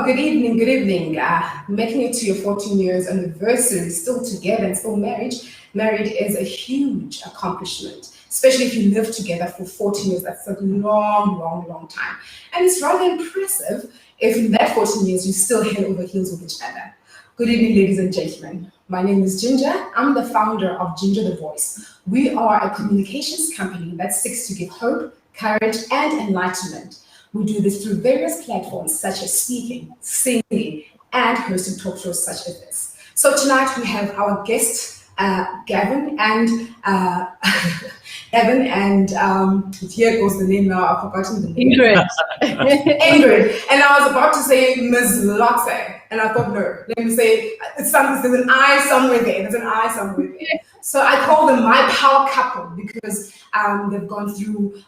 Good evening, good evening. Making it to your 14 years anniversary, still together and still married is a huge accomplishment, especially if you live together for 14 years. That's a long, long, long time. And it's rather impressive if in that 14 years you still head over heels with each other. Good evening, ladies and gentlemen. My name is Ginger. I'm the founder of Ginger the Voice. We are a communications company that seeks to give hope, courage, and enlightenment. We do this through various platforms such as speaking, singing, and hosting talk shows such as this. So tonight we have our guest, Gavin and here goes the name now, I've forgotten the name. Ingrid. Ingrid. And I was about to say Ms. Lotte, and I thought, no, let me say, there's an I somewhere there. So I call them my power couple because they've gone through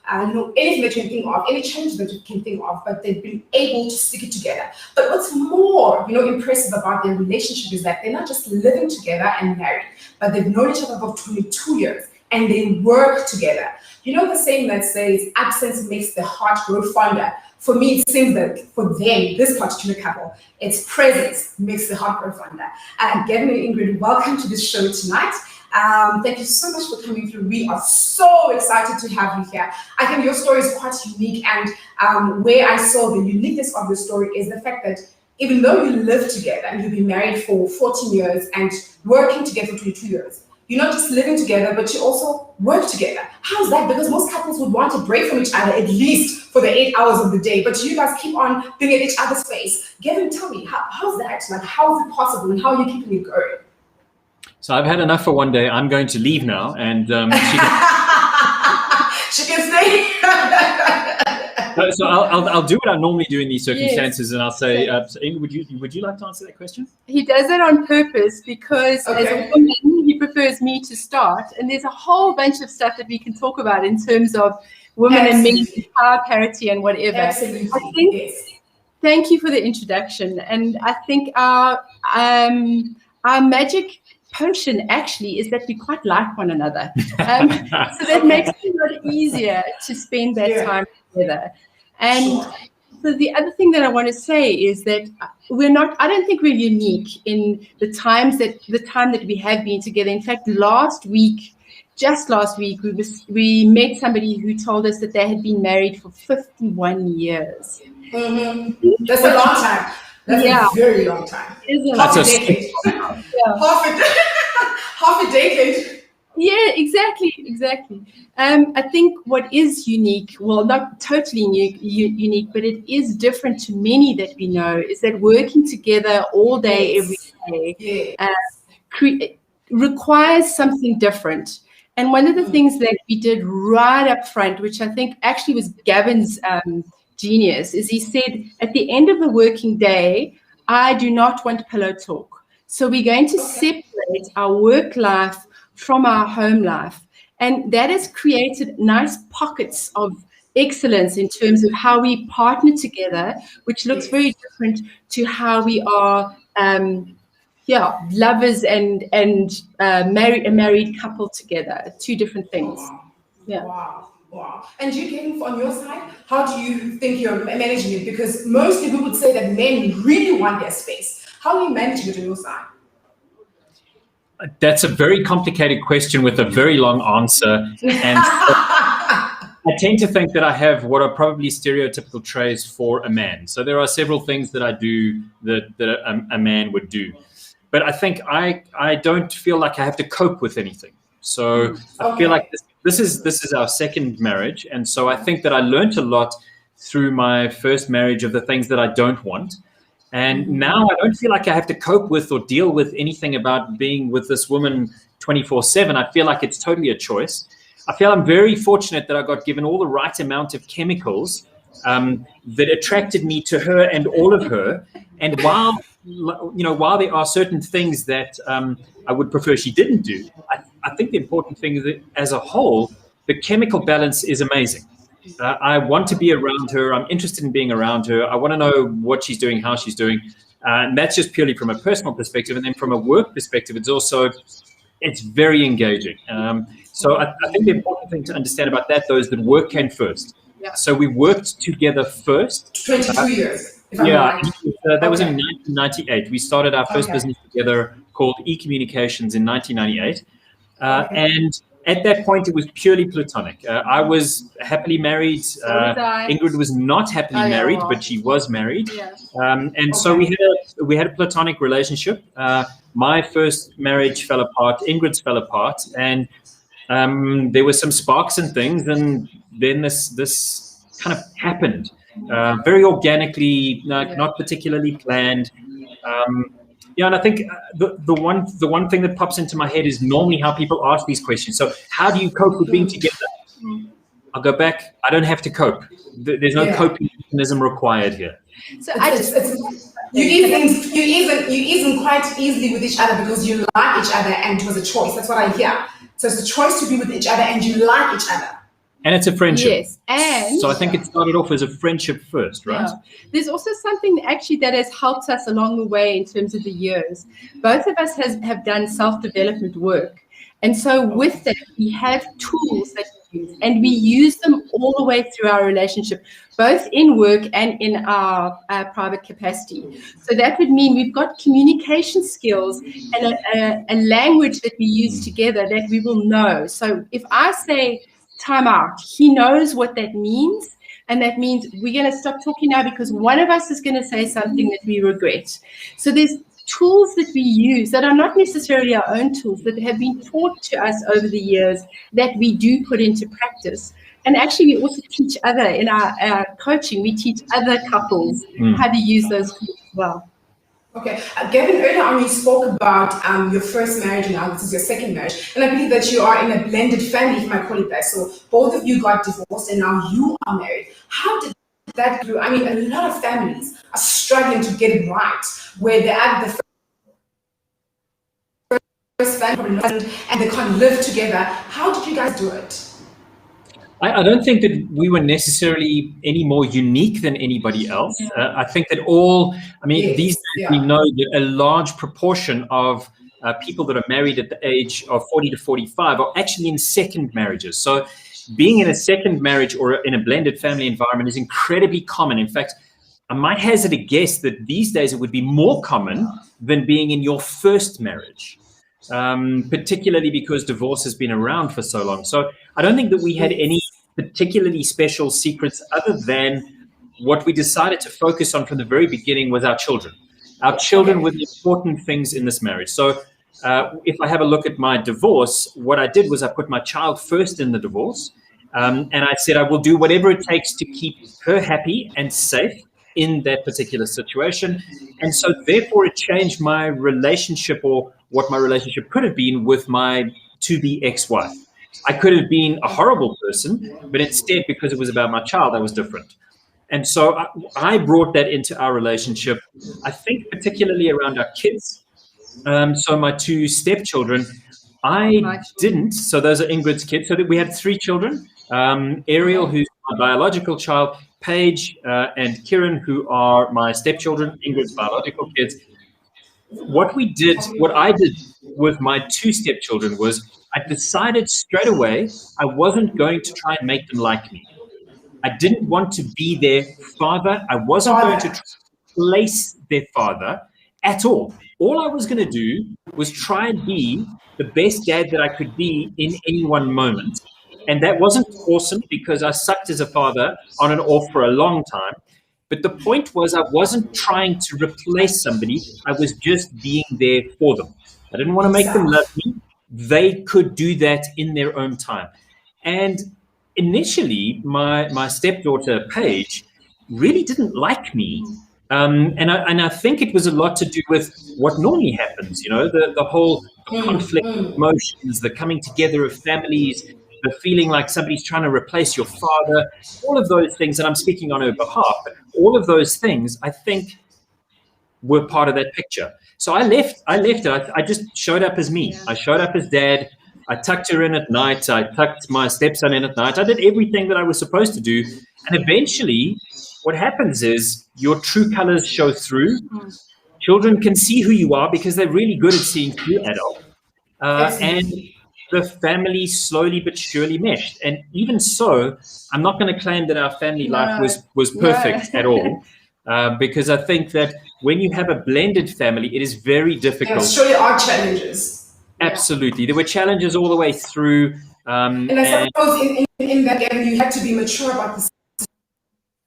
anything that you can think of, any change that you can think of, but they've been able to stick it together. But what's more, impressive about their relationship is that they're not just living together and married, but they've known each other for 22 years and they work together. You know the saying that says absence makes the heart grow fonder. For me, it seems that for them, this particular couple, it's presence makes the heart grow fonder. Gavin and Ingrid, welcome to this show tonight. Thank you so much for coming through. We are so excited to have you here. I think your story is quite unique, and where I saw the uniqueness of your story is the fact that even though you live together and you've been married for 14 years and working together for 22 years, you're not just living together, but you also work together. How's that? Because most couples would want a break from each other at least for the 8 hours of the day, but you guys keep on being at each other's space. Gavin, tell me, how's that? Like, how is it possible and how are you keeping it going? So I've had enough for one day. I'm going to leave now, and she can stay. So I'll do what I normally do in these circumstances, yes. And I'll say, Ingrid, would you like to answer that question? He does that on purpose because as a woman, he prefers me to start, and there's a whole bunch of stuff that we can talk about in terms of women and men, power parity, and whatever. Absolutely. I think. Thank you for the introduction, and I think our magic potion actually is that we quite like one another, so that makes it a lot easier to spend that time together. And so the other thing that I want to say is that I don't think we're unique in the time that we have been together. In fact, just last week we met somebody who told us that they had been married for 51 years. Mm-hmm. That's a long time. That's a very long time. That's a decade. Half a decade. Yeah, exactly. I think what is unique, well, not totally unique, but it is different to many that we know, is that working together all day, every day, requires something different. And one of the things that we did right up front, which I think actually was Gavin's genius, is he said, at the end of the working day, I do not want pillow talk. So we're going to separate our work life from our home life. And that has created nice pockets of excellence in terms of how we partner together, which looks very different to how we are lovers and a married couple together. Two different things. Yeah. Wow. And you, Kevin, on your side, how do you think you're managing it? Because most people would say that men really want their space. How are you managing it on your side? That's a very complicated question with a very long answer. And I tend to think that I have what are probably stereotypical traits for a man. So there are several things that I do that a man would do. But I think I don't feel like I have to cope with anything. So I feel like this is our second marriage. And so I think that I learned a lot through my first marriage of the things that I don't want. And now I don't feel like I have to cope with or deal with anything about being with this woman 24/7. I feel like it's totally a choice. I feel I'm very fortunate that I got given all the right amount of chemicals that attracted me to her and all of her. And while there are certain things that I would prefer she didn't do, I think the important thing is that as a whole, the chemical balance is amazing. I want to be around her. I'm interested in being around her. I want to know what she's doing, how she's doing. And that's just purely from a personal perspective. And then from a work perspective, it's very engaging. So I think the important thing to understand about that, though, is that work came first. Yeah. So we worked together first. 22 years. Yeah, That was in 1998. We started our first business together called eCommunications in 1998. And at that point, it was purely platonic. I was happily married. Ingrid was not happily married, but she was married. And so we had a platonic relationship. My first marriage fell apart. Ingrid's fell apart. And there were some sparks and things. And then this kind of happened very organically, not particularly planned. And I think the one thing that pops into my head is normally how people ask these questions. So how do you cope with being together? I'll go back. I don't have to cope. There's no coping mechanism required here. So you ease quite easily with each other because you like each other and it was a choice. That's what I hear. So it's a choice to be with each other and you like each other. And it's a friendship. Yes. And so I think it started off as a friendship first, right? Yeah. There's also something actually that has helped us along the way in terms of the years. Both of us have done self-development work. And so with that, we have tools that we use, and we use them all the way through our relationship, both in work and in our private capacity. So that would mean we've got communication skills and a language that we use together that we will know. So if I say time out, he knows what that means. And that means we're going to stop talking now because one of us is going to say something that we regret. So there's tools that we use that are not necessarily our own tools, that have been taught to us over the years that we do put into practice. And actually, we also teach other, in our coaching, we teach other couples how to use those tools as well. Okay, Gavin, earlier on you spoke about your first marriage and now this is your second marriage. And I believe that you are in a blended family, if I call it that. So both of you got divorced and now you are married. How did that do? I mean, a lot of families are struggling to get it right, where they're at the first family and they can't live together. How did you guys do it? I don't think that we were necessarily any more unique than anybody else. I think that these days we know that a large proportion of people that are married at the age of 40 to 45 are actually in second marriages. So being in a second marriage or in a blended family environment is incredibly common. In fact, I might hazard a guess that these days it would be more common than being in your first marriage. Particularly because divorce has been around for so long. So I don't think that we had any particularly special secrets other than what we decided to focus on from the very beginning was our children. Our children were the important things in this marriage. So if I have a look at my divorce, what I did was I put my child first in the divorce. And I said, I will do whatever it takes to keep her happy and safe in that particular situation. And so therefore it changed my relationship, or what my relationship could have been, with my to-be ex-wife. I could have been a horrible person, but instead, because it was about my child, I was different. And so I brought that into our relationship, I think particularly around our kids. So my two stepchildren, I didn't. So those are Ingrid's kids. So we had three children, Ariel, who's my biological child, Paige and Kieran, who are my stepchildren, Ingrid's biological kids. What I did with my two stepchildren was I decided straight away I wasn't going to try and make them like me. I didn't want to be their father. I wasn't going to replace their father at all. All I was going to do was try and be the best dad that I could be in any one moment. And that wasn't awesome because I sucked as a father on and off for a long time. But the point was I wasn't trying to replace somebody. I was just being there for them. I didn't want to make them love me. They could do that in their own time. And initially, my stepdaughter, Paige, really didn't like me. And I think it was a lot to do with what normally happens, the whole conflict emotions, the coming together of families, the feeling like somebody's trying to replace your father, all of those things, and I'm speaking on her behalf, but all of those things, I think, were part of that picture. So I left it. I just showed up as me. I showed up as dad. I tucked her in at night. I tucked my stepson in at night. I did everything that I was supposed to do. And eventually, what happens is your true colors show through. Children can see who you are because they're really good at seeing through adults. And the family slowly but surely meshed. And even so, I'm not going to claim that our family life was perfect at all. because I think that when you have a blended family, it is very difficult. Yeah, surely are challenges. Absolutely. There were challenges all the way through. And I suppose in that game, you had to be mature about the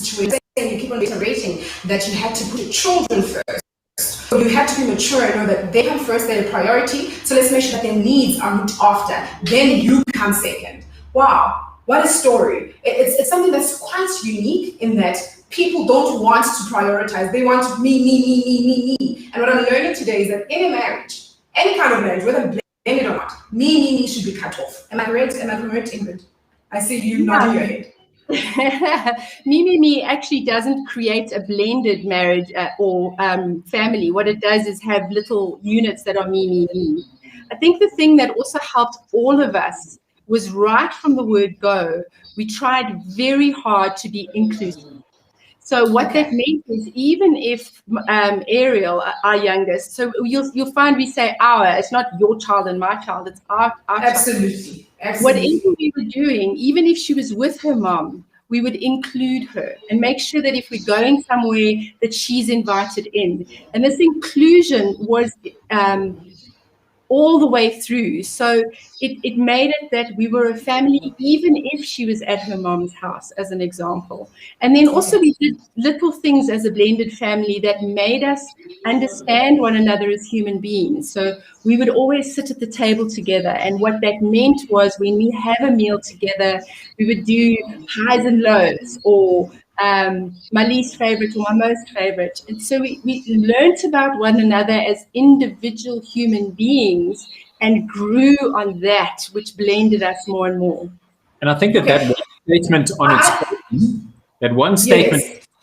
situation. You keep on reiterating that you had to put your children first. So you have to be mature and know that they come first, they're a priority. So let's make sure that their needs are looked after. Then you come second. Wow, what a story. It's something that's quite unique in that people don't want to prioritize. They want me. And what I'm learning today is that in a marriage, any kind of marriage, whether blended or not, me should be cut off. Am I correct? Am I correct, Ingrid? I see you nodding your head. Me actually doesn't create a blended marriage or family. What it does is have little units that are me. I think the thing that also helped all of us was right from the word go, we tried very hard to be inclusive. So what that meant is even if Ariel, our youngest, so you'll find we say our, it's not your child and my child, it's our Absolutely. child. Whatever we were doing, even if she was with her mom, we would include her and make sure that if we're going somewhere that she's invited in. And this inclusion was all the way through. So it made it that we were a family, even if she was at her mom's house, as an example. And then also we did little things as a blended family that made us understand one another as human beings. So we would always sit at the table together. And what that meant was when we have a meal together, we would do highs and lows, or my least favorite or my most favorite. And so we learned about one another as individual human beings and grew on that, which blended us more and more. And I think that one statement on its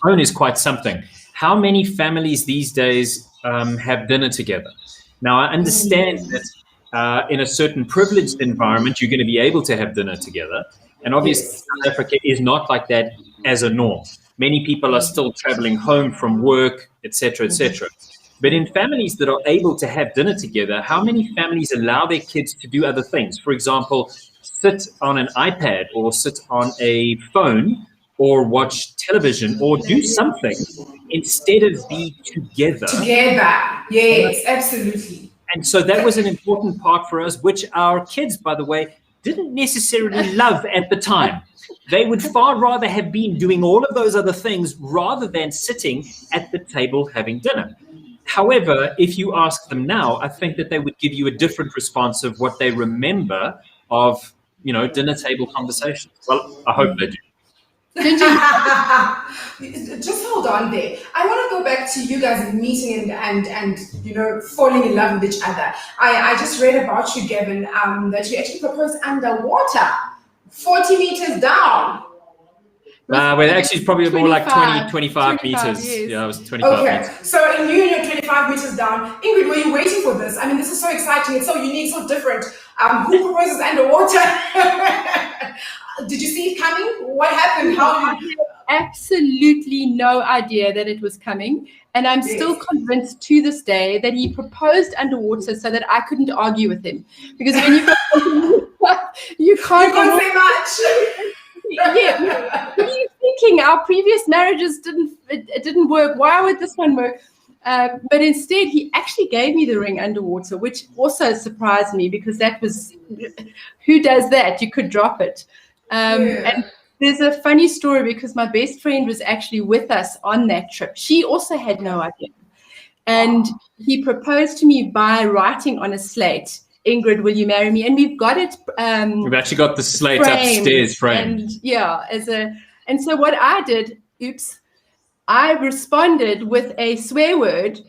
own is quite something. How many families these days have dinner together? Now, I understand that in a certain privileged environment, you're going to be able to have dinner together. And obviously, South Africa is not like that as a norm. Many people are still traveling home from work, etc., etc. But in families that are able to have dinner together, how many families allow their kids to do other things? For example, sit on an iPad or sit on a phone or watch television or do something instead of be together. Yes, absolutely. And so that was an important part for us, which our kids, by the way, didn't necessarily love at the time. They would far rather have been doing all of those other things rather than sitting at the table having dinner. However, if you ask them now, I think that they would give you a different response of what they remember of, dinner table conversations. Well, I hope they do. Just hold on there. I want to go back to you guys meeting and falling in love with each other. I just read about you, Gavin, that you actually proposed underwater, 40 meters down. Well, actually, it's probably more like 25 meters. Yes. Yeah, it was 25 meters. So in you and you're 25 meters down. Ingrid, were you waiting for this? I mean, this is so exciting. It's so unique, so different. Who proposes underwater? Did you see it coming? What happened? How did you... Absolutely no idea that it was coming. And I'm still convinced to this day that he proposed underwater so that I couldn't argue with him. Because when you you can't say much. Yeah, what are you thinking? Our previous marriages didn't work. Why would this one work? But instead, he actually gave me the ring underwater, which also surprised me because that was, who does that? You could drop it. And there's a funny story because my best friend was actually with us on that trip. She also had no idea. And he proposed to me by writing on a slate, Ingrid, will you marry me? And we've got it. We've actually got the slate upstairs framed. And so what I did, I responded with a swear word.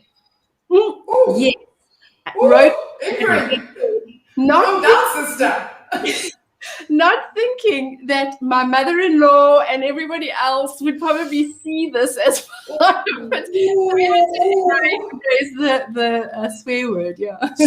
Yes. Wrote not thinking that my mother-in-law and everybody else would probably see this as part of it. The swear word,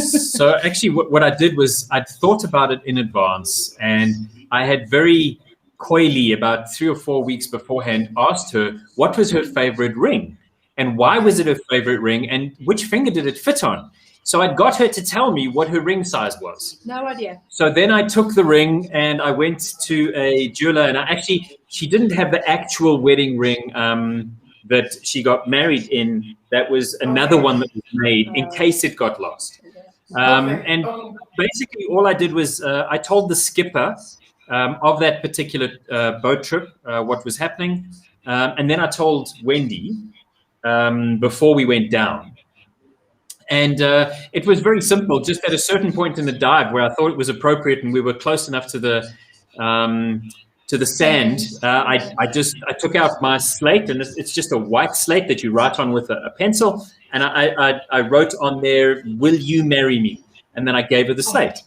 So actually what I did was I'd thought about it in advance, and I had very coyly, about 3 or 4 weeks beforehand, asked her what was her favorite ring and why was it her favorite ring and which finger did it fit on. So I'd got her to tell me what her ring size was. No idea. So then I took the ring and I went to a jeweler, and she didn't have the actual wedding ring that she got married in, that was another one that was made in case it got lost. And basically all I did was I told the skipper of that particular boat trip what was happening. And then I told Wendy before we went down. And it was very simple. Just at a certain point in the dive where I thought it was appropriate and we were close enough to the sand, I took out my slate, and it's just a white slate that you write on with a pencil. And I wrote on there, "Will you marry me?" And then I gave her the slate.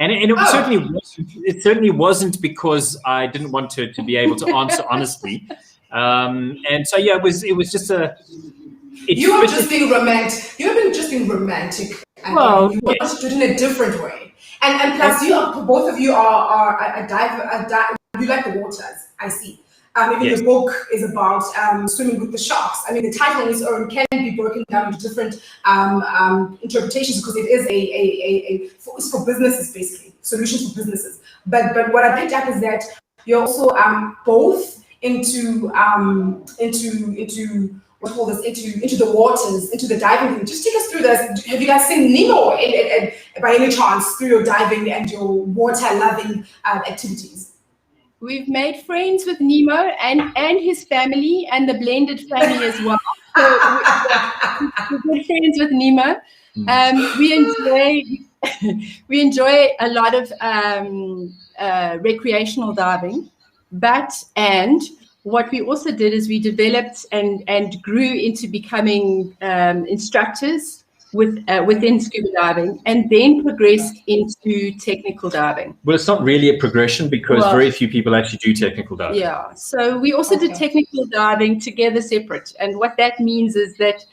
And it certainly wasn't because I didn't want her to be able to answer honestly. And so yeah, it was just a. You were just being romantic. You have been just being romantic. Well, you want to do it in a different way. And plus, both of you are a diver. You like the waters, I see. Even the book is about swimming with the sharks. I mean, the title on its own can be broken down into different interpretations because it is it's for businesses, basically, solutions for businesses. But what I picked up is that you're also both into what call this, into the waters, into the diving thing. Just take us through this. Have you guys seen Nemo by any chance through your diving and your water-loving activities? We've made friends with Nemo and his family and the blended family as well. So we're good friends with Nemo. We enjoy a lot of recreational diving, and what we also did is we developed and grew into becoming instructors within scuba diving, and then progressed into technical diving. Well, it's not really a progression because very few people actually do technical diving. Yeah, so we also did technical diving together separate. And what that means is that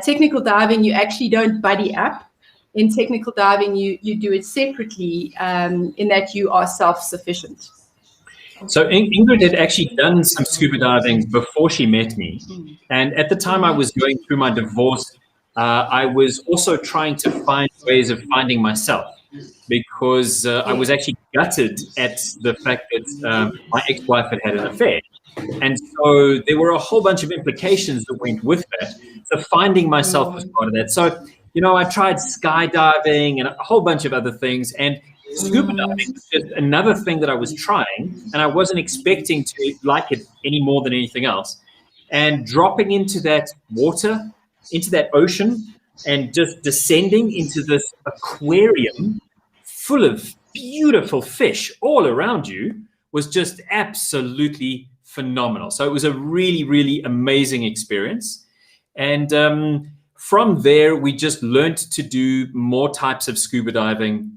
technical diving, you actually don't buddy up. In technical diving, you do it separately in that you are self-sufficient. So Ingrid had actually done some scuba diving before she met me. And at the time I was going through my divorce, I was also trying to find ways of finding myself, because I was actually gutted at the fact that my ex-wife had an affair. And so there were a whole bunch of implications that went with that. So finding myself was part of that. So, I tried skydiving and a whole bunch of other things. And scuba diving was just another thing that I was trying, and I wasn't expecting to like it any more than anything else. And dropping into that water, into that ocean, and just descending into this aquarium full of beautiful fish all around you was just absolutely phenomenal. So it was a really, really amazing experience. And from there, we just learned to do more types of scuba diving.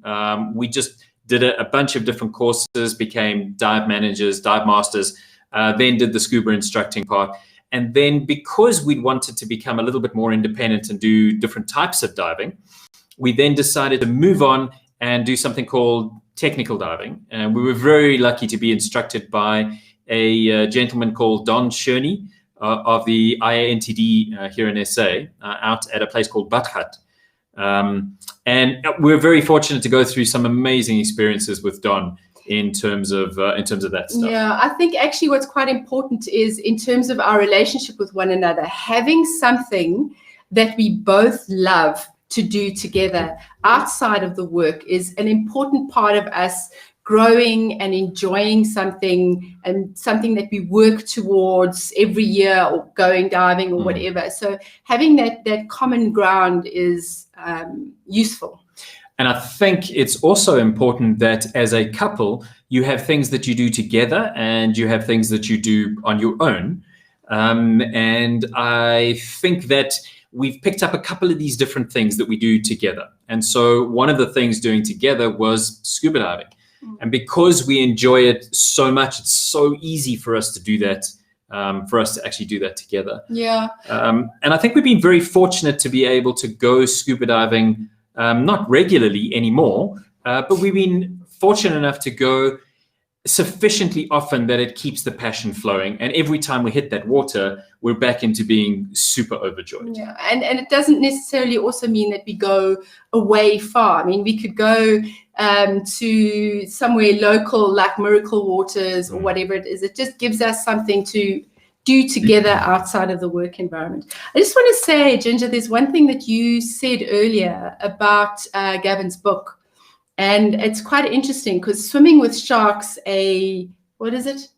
We just did a bunch of different courses, became dive managers, dive masters, then did the scuba instructing part. And then because we wanted to become a little bit more independent and do different types of diving, we then decided to move on and do something called technical diving. And we were very lucky to be instructed by a gentleman called Don Sherney of the IANTD here in SA, out at a place called Badgat. And we're very fortunate to go through some amazing experiences with Don in terms of that stuff. Yeah, I think actually what's quite important is in terms of our relationship with one another, having something that we both love to do together outside of the work is an important part of us growing and enjoying something, and something that we work towards every year, or going diving or whatever. So having that common ground is useful. And I think it's also important that as a couple, you have things that you do together and you have things that you do on your own. And I think that we've picked up a couple of these different things that we do together. And so one of the things doing together was scuba diving. And because we enjoy it so much, it's so easy for us to do that, for us to actually do that together. Yeah. And I think we've been very fortunate to be able to go scuba diving, not regularly anymore, but we've been fortunate enough to go sufficiently often that it keeps the passion flowing. And every time we hit that water, we're back into being super overjoyed. Yeah, and it doesn't necessarily also mean that we go away far. I mean, we could go to somewhere local like Miracle Waters or whatever it is. It just gives us something to do together outside of the work environment. I just want to say, Ginger, there's one thing that you said earlier about Gavin's book, and it's quite interesting because Swimming with Sharks, what is it?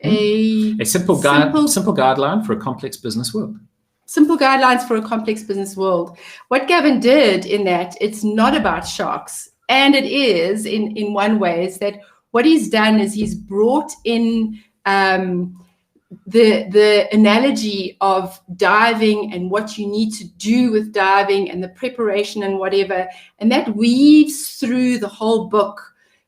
A simple guideline for a complex business world. Simple guidelines for a complex business world. What Gavin did in that, it's not about sharks, and it is in one way, is that what he's done is he's brought in the analogy of diving and what you need to do with diving and the preparation and whatever, and that weaves through the whole book.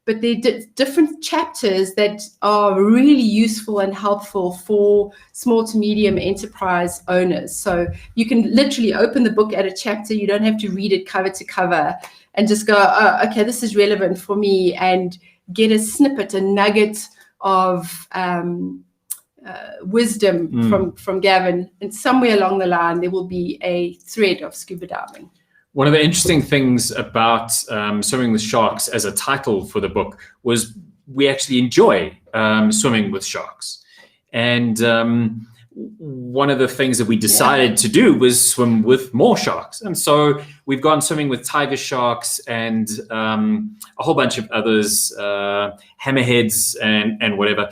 But there are different chapters that are really useful and helpful for small to medium enterprise owners. So you can literally open the book at a chapter. You don't have to read it cover to cover and just go, oh, okay, this is relevant for me, and get a snippet, a nugget of wisdom from Gavin. And somewhere along the line, there will be a thread of scuba diving. One of the interesting things about Swimming with Sharks as a title for the book was we actually enjoy swimming with sharks. And one of the things that we decided to do was swim with more sharks. And so we've gone swimming with tiger sharks and a whole bunch of others, hammerheads and whatever.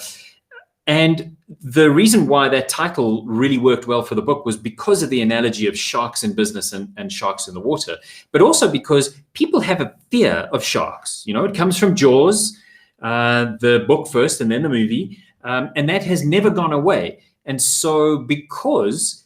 And the reason why that title really worked well for the book was because of the analogy of sharks in business and sharks in the water, but also because people have a fear of sharks. You know, it comes from Jaws, the book first and then the movie, and that has never gone away. And so because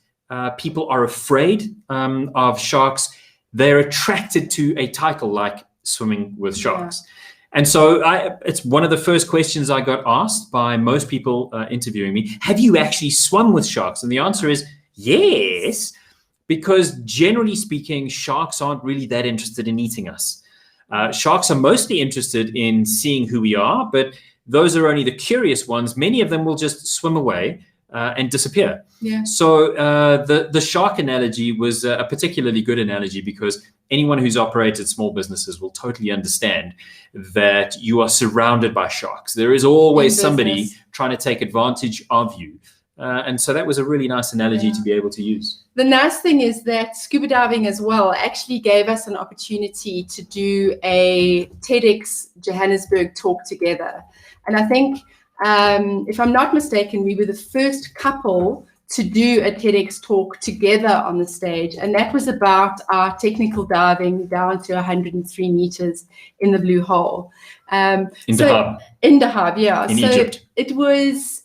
people are afraid of sharks, they're attracted to a title like Swimming with Sharks. Yeah. And so it's one of the first questions I got asked by most people interviewing me. Have you actually swum with sharks? And the answer is yes, because generally speaking, sharks aren't really that interested in eating us. Sharks are mostly interested in seeing who we are, but those are only the curious ones. Many of them will just swim away and disappear. Yeah. So the shark analogy was a particularly good analogy because anyone who's operated small businesses will totally understand that you are surrounded by sharks. There is always somebody trying to take advantage of you. And so that was a really nice analogy to be able to use. The nice thing is that scuba diving as well actually gave us an opportunity to do a TEDx Johannesburg talk together. And I think, if I'm not mistaken, we were the first couple to do a TEDx talk together on the stage. And that was about our technical diving down to 103 meters in the blue hole. In Dahab, yeah. In Egypt. It was,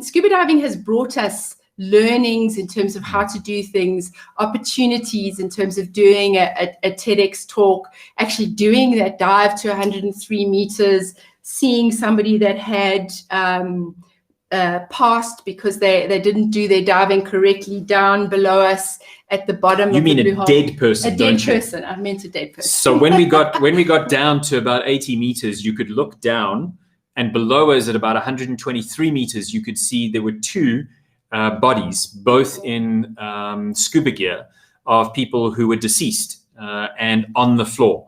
scuba diving has brought us learnings in terms of how to do things, opportunities in terms of doing a TEDx talk, actually doing that dive to 103 meters, seeing somebody that had passed because they didn't do their diving correctly down below us at the bottom. You mean a dead person, don't you? A dead person. I meant a dead person. So when we got down to about 80 meters, you could look down, and below us at about 123 meters, you could see there were two bodies, both in scuba gear, of people who were deceased and on the floor.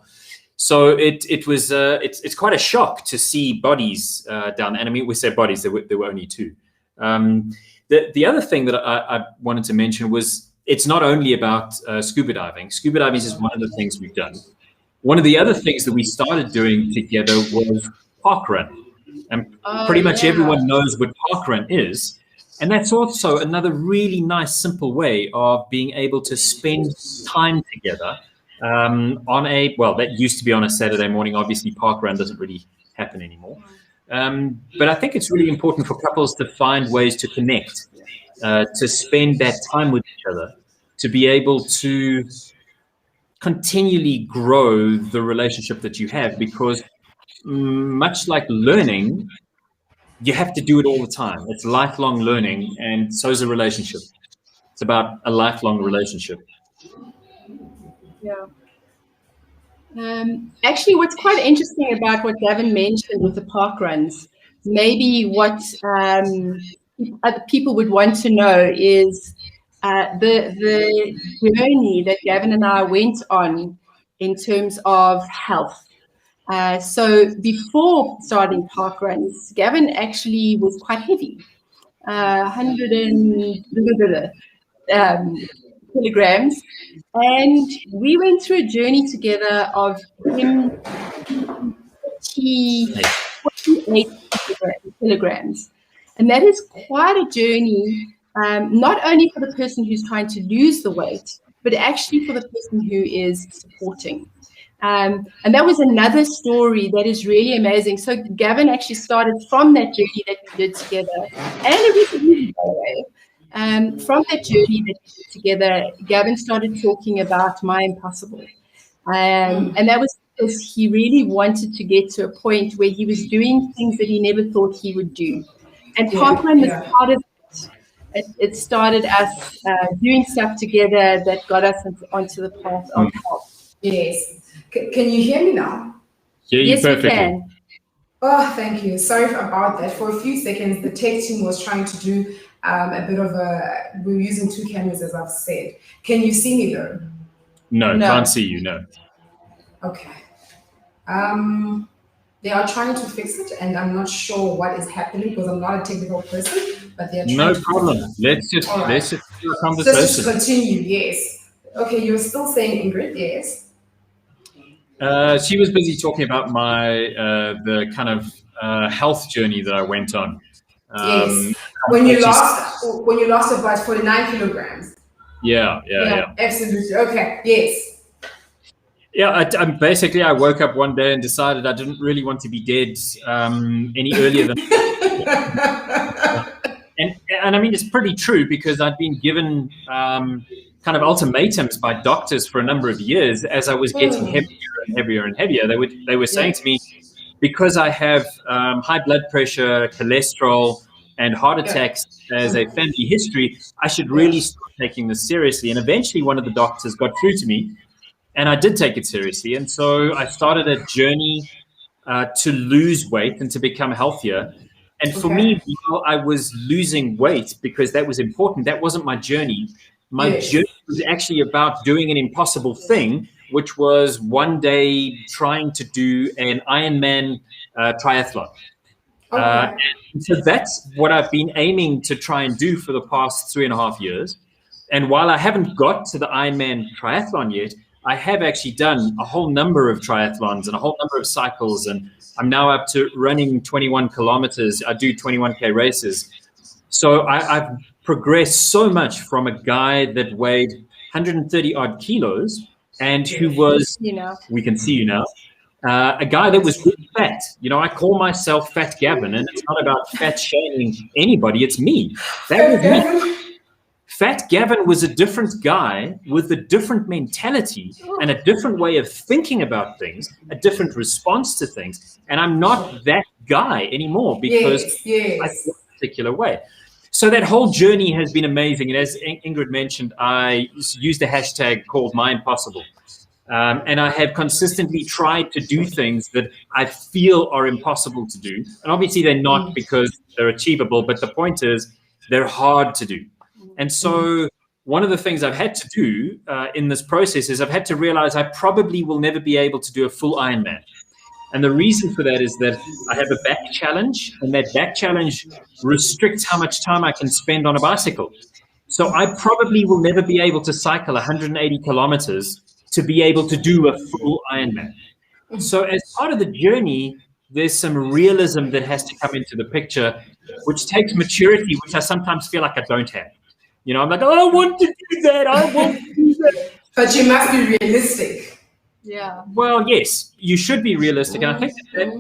So it's quite a shock to see bodies down. And I mean, we say bodies, there were only two. The other thing that I wanted to mention was it's not only about scuba diving. Scuba diving is just one of the things we've done. One of the other things that we started doing together was parkrun. And pretty much everyone knows what parkrun is. And that's also another really nice, simple way of being able to spend time together that used to be on a Saturday morning. Obviously, parkrun doesn't really happen anymore. But I think it's really important for couples to find ways to connect, to spend that time with each other, to be able to continually grow the relationship that you have, because much like learning, you have to do it all the time. It's lifelong learning, and so is a relationship. It's about a lifelong relationship. Yeah. Actually, what's quite interesting about what Gavin mentioned with the park runs, maybe what other people would want to know is the journey that Gavin and I went on in terms of health. So before starting park runs, Gavin actually was quite heavy. 100 kilograms. And we went through a journey together of him 48 kilograms. And that is quite a journey, not only for the person who's trying to lose the weight, but actually for the person who is supporting. And that was another story that is really amazing. So Gavin actually started from that journey that we did together. And it was easy, by the way. From that journey that we did together, Gavin started talking about my impossible. And that was because he really wanted to get to a point where he was doing things that he never thought he would do. And Parkrun was part of it. It started us doing stuff together that got us onto the path of health. Yes. Can you hear me now? Hear you Yes, perfectly. we can. Oh, thank you. Sorry about that. For a few seconds, the tech team was trying to do a bit of we're using two cameras, as I've said. Can you see me though? No, can't see you, no. Okay. They are trying to fix it, and I'm not sure what is happening because I'm not a technical person, but they're trying No to problem. fix it. Let's just do a conversation. Let's just continue, yes. Okay, you're still saying Ingrid, yes? She was busy talking about my the kind of health journey that I went on. Yes. When you lost about 49 kilograms. Yeah. Absolutely. Okay. Yes. Yeah, I woke up one day and decided I didn't really want to be dead any earlier than. and I mean, it's pretty true because I'd been given kind of ultimatums by doctors for a number of years as I was getting heavier and heavier and heavier. They were saying to me, because I have high blood pressure, cholesterol, and heart attacks as a family history, I should really start taking this seriously. And eventually one of the doctors got through to me, and I did take it seriously. And so I started a journey to lose weight and to become healthier. And for me, while I was losing weight, because that was important, that wasn't my journey. My journey was actually about doing an impossible thing, which was one day trying to do an Ironman triathlon. And so that's what I've been aiming to try and do for the past 3.5 years. And while I haven't got to the Ironman triathlon yet, I have actually done a whole number of triathlons and a whole number of cycles. And I'm now up to running 21 kilometers. I do 21K races. So I've progressed so much from a guy that weighed 130 odd kilos and who was, we can see you now, a guy that was really fat. I call myself Fat Gavin, and it's not about fat shaming anybody. It's me. That was me. Fat Gavin was a different guy with a different mentality and a different way of thinking about things, a different response to things. And I'm not that guy anymore because I feel a particular way. So that whole journey has been amazing. And as Ingrid mentioned, I used a hashtag called MyImpossible. And I have consistently tried to do things that I feel are impossible to do. And obviously they're not because they're achievable, but the point is they're hard to do. And so one of the things I've had to do in this process is I've had to realize I probably will never be able to do a full Ironman. And the reason for that is that I have a back challenge, and that back challenge restricts how much time I can spend on a bicycle. So I probably will never be able to cycle 180 kilometers to be able to do a full Ironman. So as part of the journey, there's some realism that has to come into the picture, which takes maturity, which I sometimes feel like I don't have. I'm like, oh, I want to do that. I want to do that. But you must be realistic. Yeah. Well, yes, you should be realistic. And I think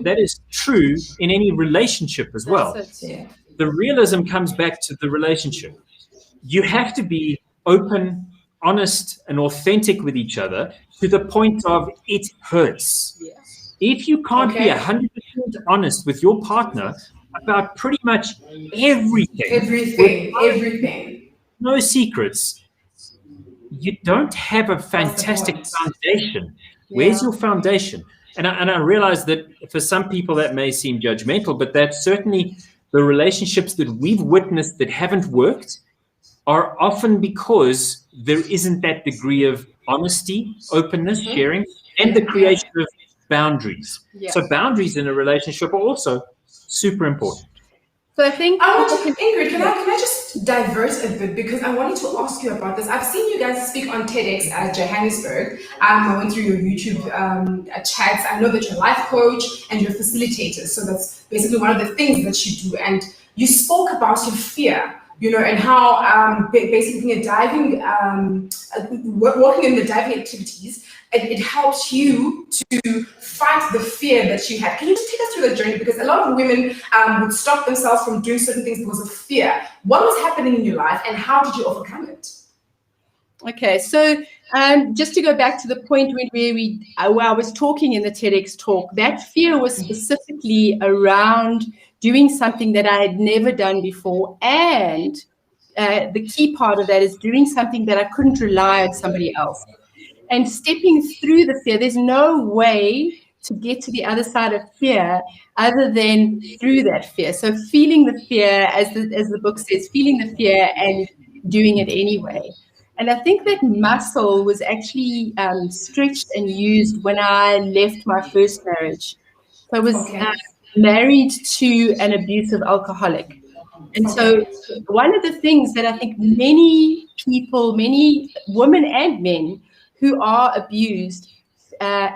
that is true in any relationship as well. The realism comes back to the relationship. You have to be open, honest, and authentic with each other to the point of it hurts. Yeah. If you can't be 100% honest with your partner about pretty much everything, no secrets, you don't have a fantastic foundation. Where's your foundation? And I realize that for some people that may seem judgmental, but that's certainly the relationships that we've witnessed that haven't worked are often because there isn't that degree of honesty, openness, sharing, and the creation of boundaries. So boundaries in a relationship are also super important. So I think Ingrid, can I just divert a bit because I wanted to ask you about this. I've seen you guys speak on TEDx at Johannesburg. I went through your YouTube chats. I know that you're a life coach and you're a facilitator. So that's basically one of the things that you do. And you spoke about your fear, and how basically in diving, working in the diving activities, it helps you to fight the fear that you had. Can you just take us through the journey? Because a lot of women would stop themselves from doing certain things because of fear. What was happening in your life and how did you overcome it? Okay, so just to go back to the point where I was talking in the TEDx talk, that fear was specifically around doing something that I had never done before. And the key part of that is doing something that I couldn't rely on somebody else. And stepping through the fear, there's no way to get to the other side of fear other than through that fear. So feeling the fear, as the book says, feeling the fear and doing it anyway. And I think that muscle was actually stretched and used when I left my first marriage. So I was married to an abusive alcoholic. And so one of the things that I think many people, many women and men who are abused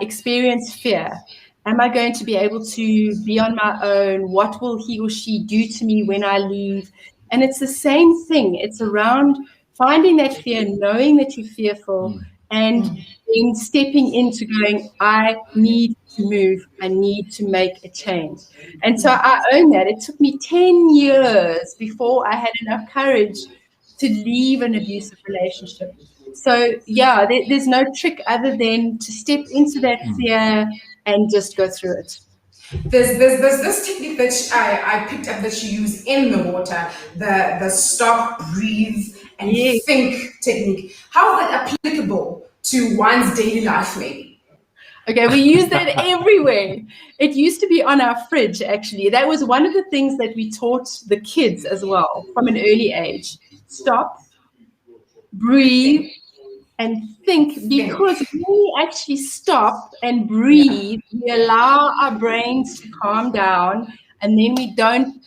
experience fear. Am I going to be able to be on my own? What will he or she do to me when I leave? And it's the same thing. It's around finding that fear, knowing that you're fearful, and then stepping into going, I need to move. I need to make a change. And so I own that. It took me 10 years before I had enough courage to leave an abusive relationship. So, yeah, there's no trick other than to step into that fear and just go through it. There's this technique that I picked up that you use in the water, the stop, breathe, and think technique. How is that applicable to one's daily life, maybe? Okay, we use that everywhere. It used to be on our fridge, actually. That was one of the things that we taught the kids as well from an early age. Stop, breathe, and think, because when we actually stop and breathe, we allow our brains to calm down, and then we don't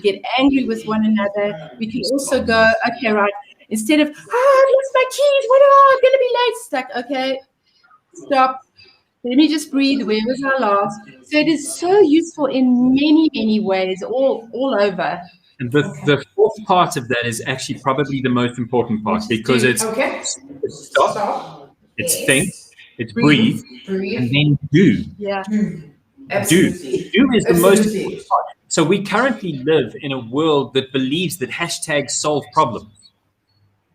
get angry with one another. We can also go, okay, right, instead of, I've lost my keys, I'm going to be late. It's like, okay, stop. Let me just breathe. Where was I last? So it is so useful in many, many ways, all over. And the fourth part of that is actually probably the most important part, because it's stop, it's think, it's breathe, and then do. Yeah. Do is the most important part. So we currently live in a world that believes that hashtags solve problems.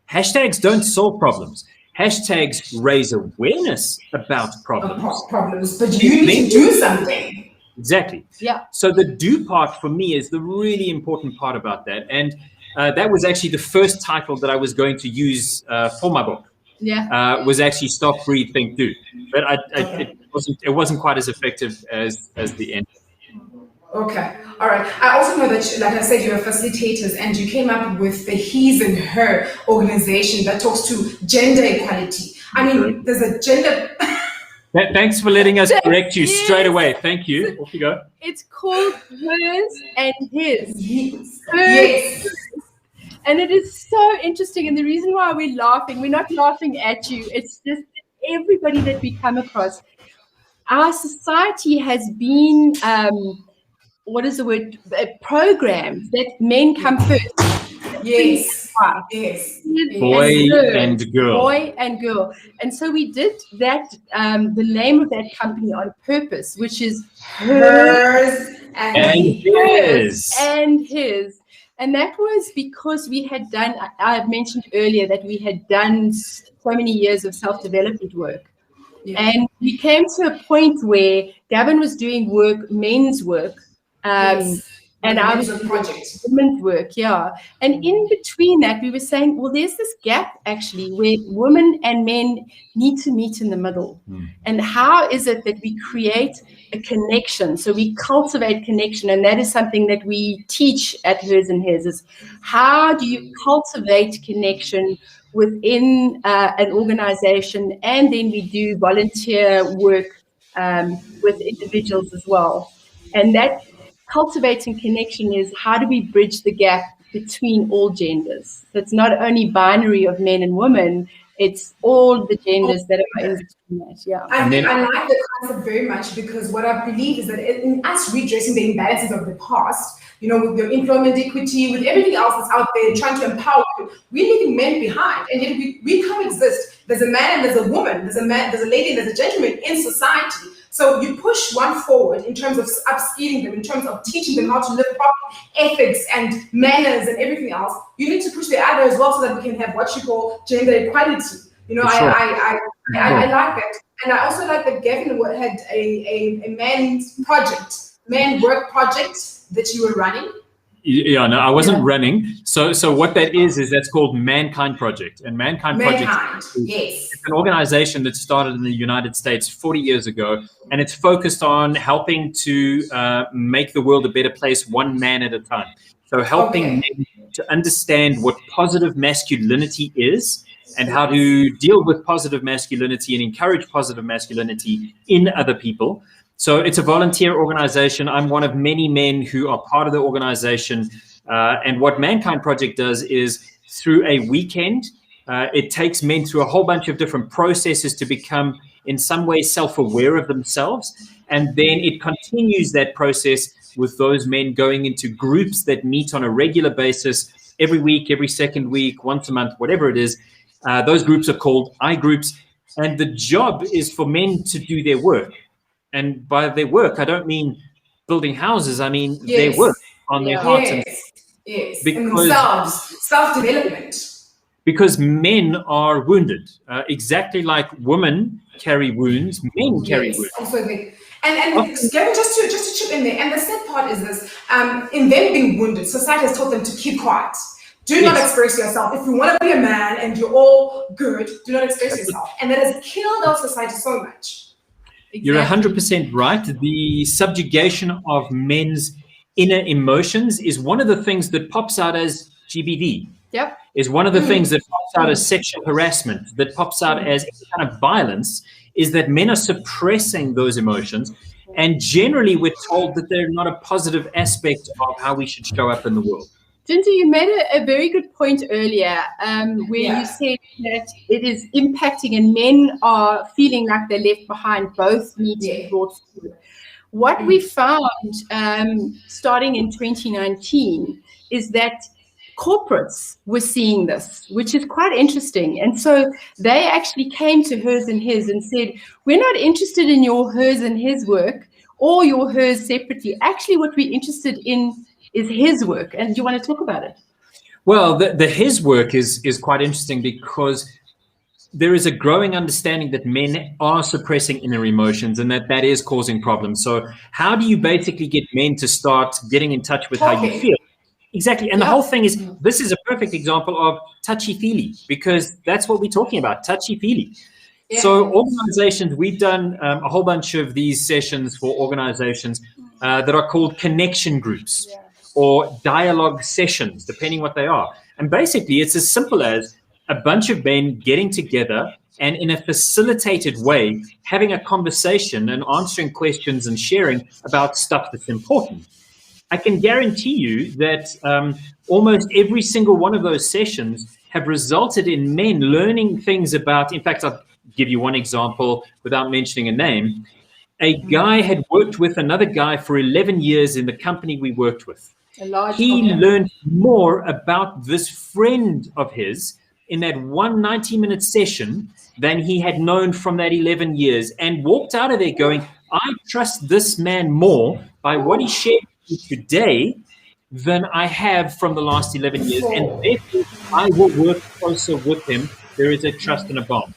Hashtags don't solve problems. Hashtags raise awareness about problems. But you need to do something. Exactly. Yeah. So the do part for me is the really important part about that. And that was actually the first title that I was going to use for my book. Yeah. Was actually Stop, Breathe, Think, Do. But it wasn't quite as effective as the end. Okay. All right. I also know that, like I said, you're facilitators and you came up with the He's and Her organization that talks to gender equality. I mean, there's a gender... Thanks for letting us correct you straight away. Thank you. Off you go. It's called Hers and His. Yes. And it is so interesting. And the reason why we're not laughing at you. It's just everybody that we come across. Our society has been, what is the word? Programmed that men come first. Yes. Boy and girl. Boy and girl. And so we did that, the name of that company on purpose, which is Hers and His. And His. And that was because we had done, I mentioned earlier that we had done so many years of self-development work. Yeah. And we came to a point where Gavin was doing work, men's work. And I was doing women's work, yeah. And in between that, we were saying, well, there's this gap actually where women and men need to meet in the middle. And how is it that we create a connection? So we cultivate connection, and that is something that we teach at Hers and His, is how do you cultivate connection within an organization, and then we do volunteer work with individuals as well. And that cultivating connection is how do we bridge the gap between all genders? So it's not only binary of men and women, it's all the genders that are in between that. Yeah. I like the concept very much, because what I believe is that in us redressing the imbalances of the past, with your employment equity, with everything else that's out there trying to empower you, we're leaving men behind, and yet we coexist. There's a man and there's a woman, there's a lady and there's a gentleman in society. So you push one forward in terms of upskilling them, in terms of teaching them how to live proper ethics and manners and everything else. You need to push the other as well, so that we can have what you call gender equality. I like that. And I also like that Gavin had a man work project that you were running. Yeah, no, I wasn't running. So what that is that's called Mankind Project. And Mankind Project is an organization that started in the United States 40 years ago, and it's focused on helping to make the world a better place, one man at a time. So helping men to understand what positive masculinity is, and how to deal with positive masculinity and encourage positive masculinity in other people. So it's a volunteer organization. I'm one of many men who are part of the organization. And what Mankind Project does is, through a weekend, it takes men through a whole bunch of different processes to become, in some way, self-aware of themselves. And then it continues that process with those men going into groups that meet on a regular basis, every week, every second week, once a month, whatever it is. Those groups are called I groups. And the job is for men to do their work. And by their work, I don't mean building houses. I mean their work on their hearts. Yes. And themselves, self-development. Because men are wounded. Exactly like women carry wounds, men carry wounds. Also, and Gavin, just to chip in there, and the sad part is this, in them being wounded, society has taught them to keep quiet. Do not express yourself. If you want to be a man and you're all good, do not express yourself. And that has killed our society so much. Exactly. You're 100% right. The subjugation of men's inner emotions is one of the things that pops out as GBV. Yep. Is one of the things that pops out as sexual harassment, that pops out as any kind of violence, is that men are suppressing those emotions. And generally, we're told that they're not a positive aspect of how we should show up in the world. Ginger, you made a very good point earlier where you said that it is impacting and men are feeling like they're left behind. Both need to be brought forward. What we found starting in 2019 is that corporates were seeing this, which is quite interesting. And so they actually came to Hers and His and said, we're not interested in your Hers and His work or your Hers separately. Actually, what we're interested in is his work. And do you want to talk about it? Well, the his work is quite interesting, because there is a growing understanding that men are suppressing inner emotions, and that is causing problems. So how do you basically get men to start getting in touch with how you feel? Exactly. And the whole thing is, this is a perfect example of touchy-feely, because that's what we're talking about, touchy-feely. Yeah. So organizations, we've done a whole bunch of these sessions for organizations that are called connection groups. Or dialogue sessions, depending what they are. And basically, it's as simple as a bunch of men getting together and in a facilitated way, having a conversation and answering questions and sharing about stuff that's important. I can guarantee you that almost every single one of those sessions have resulted in men learning things about, in fact, I'll give you one example without mentioning a name. A guy had worked with another guy for 11 years in the company we worked with. He learned more about this friend of his in that one 90-minute session than he had known from that 11 years, and walked out of there going, I trust this man more by what he shared with me today than I have from the last 11 years. And therefore, I will work closer with him. There is a trust and a bond.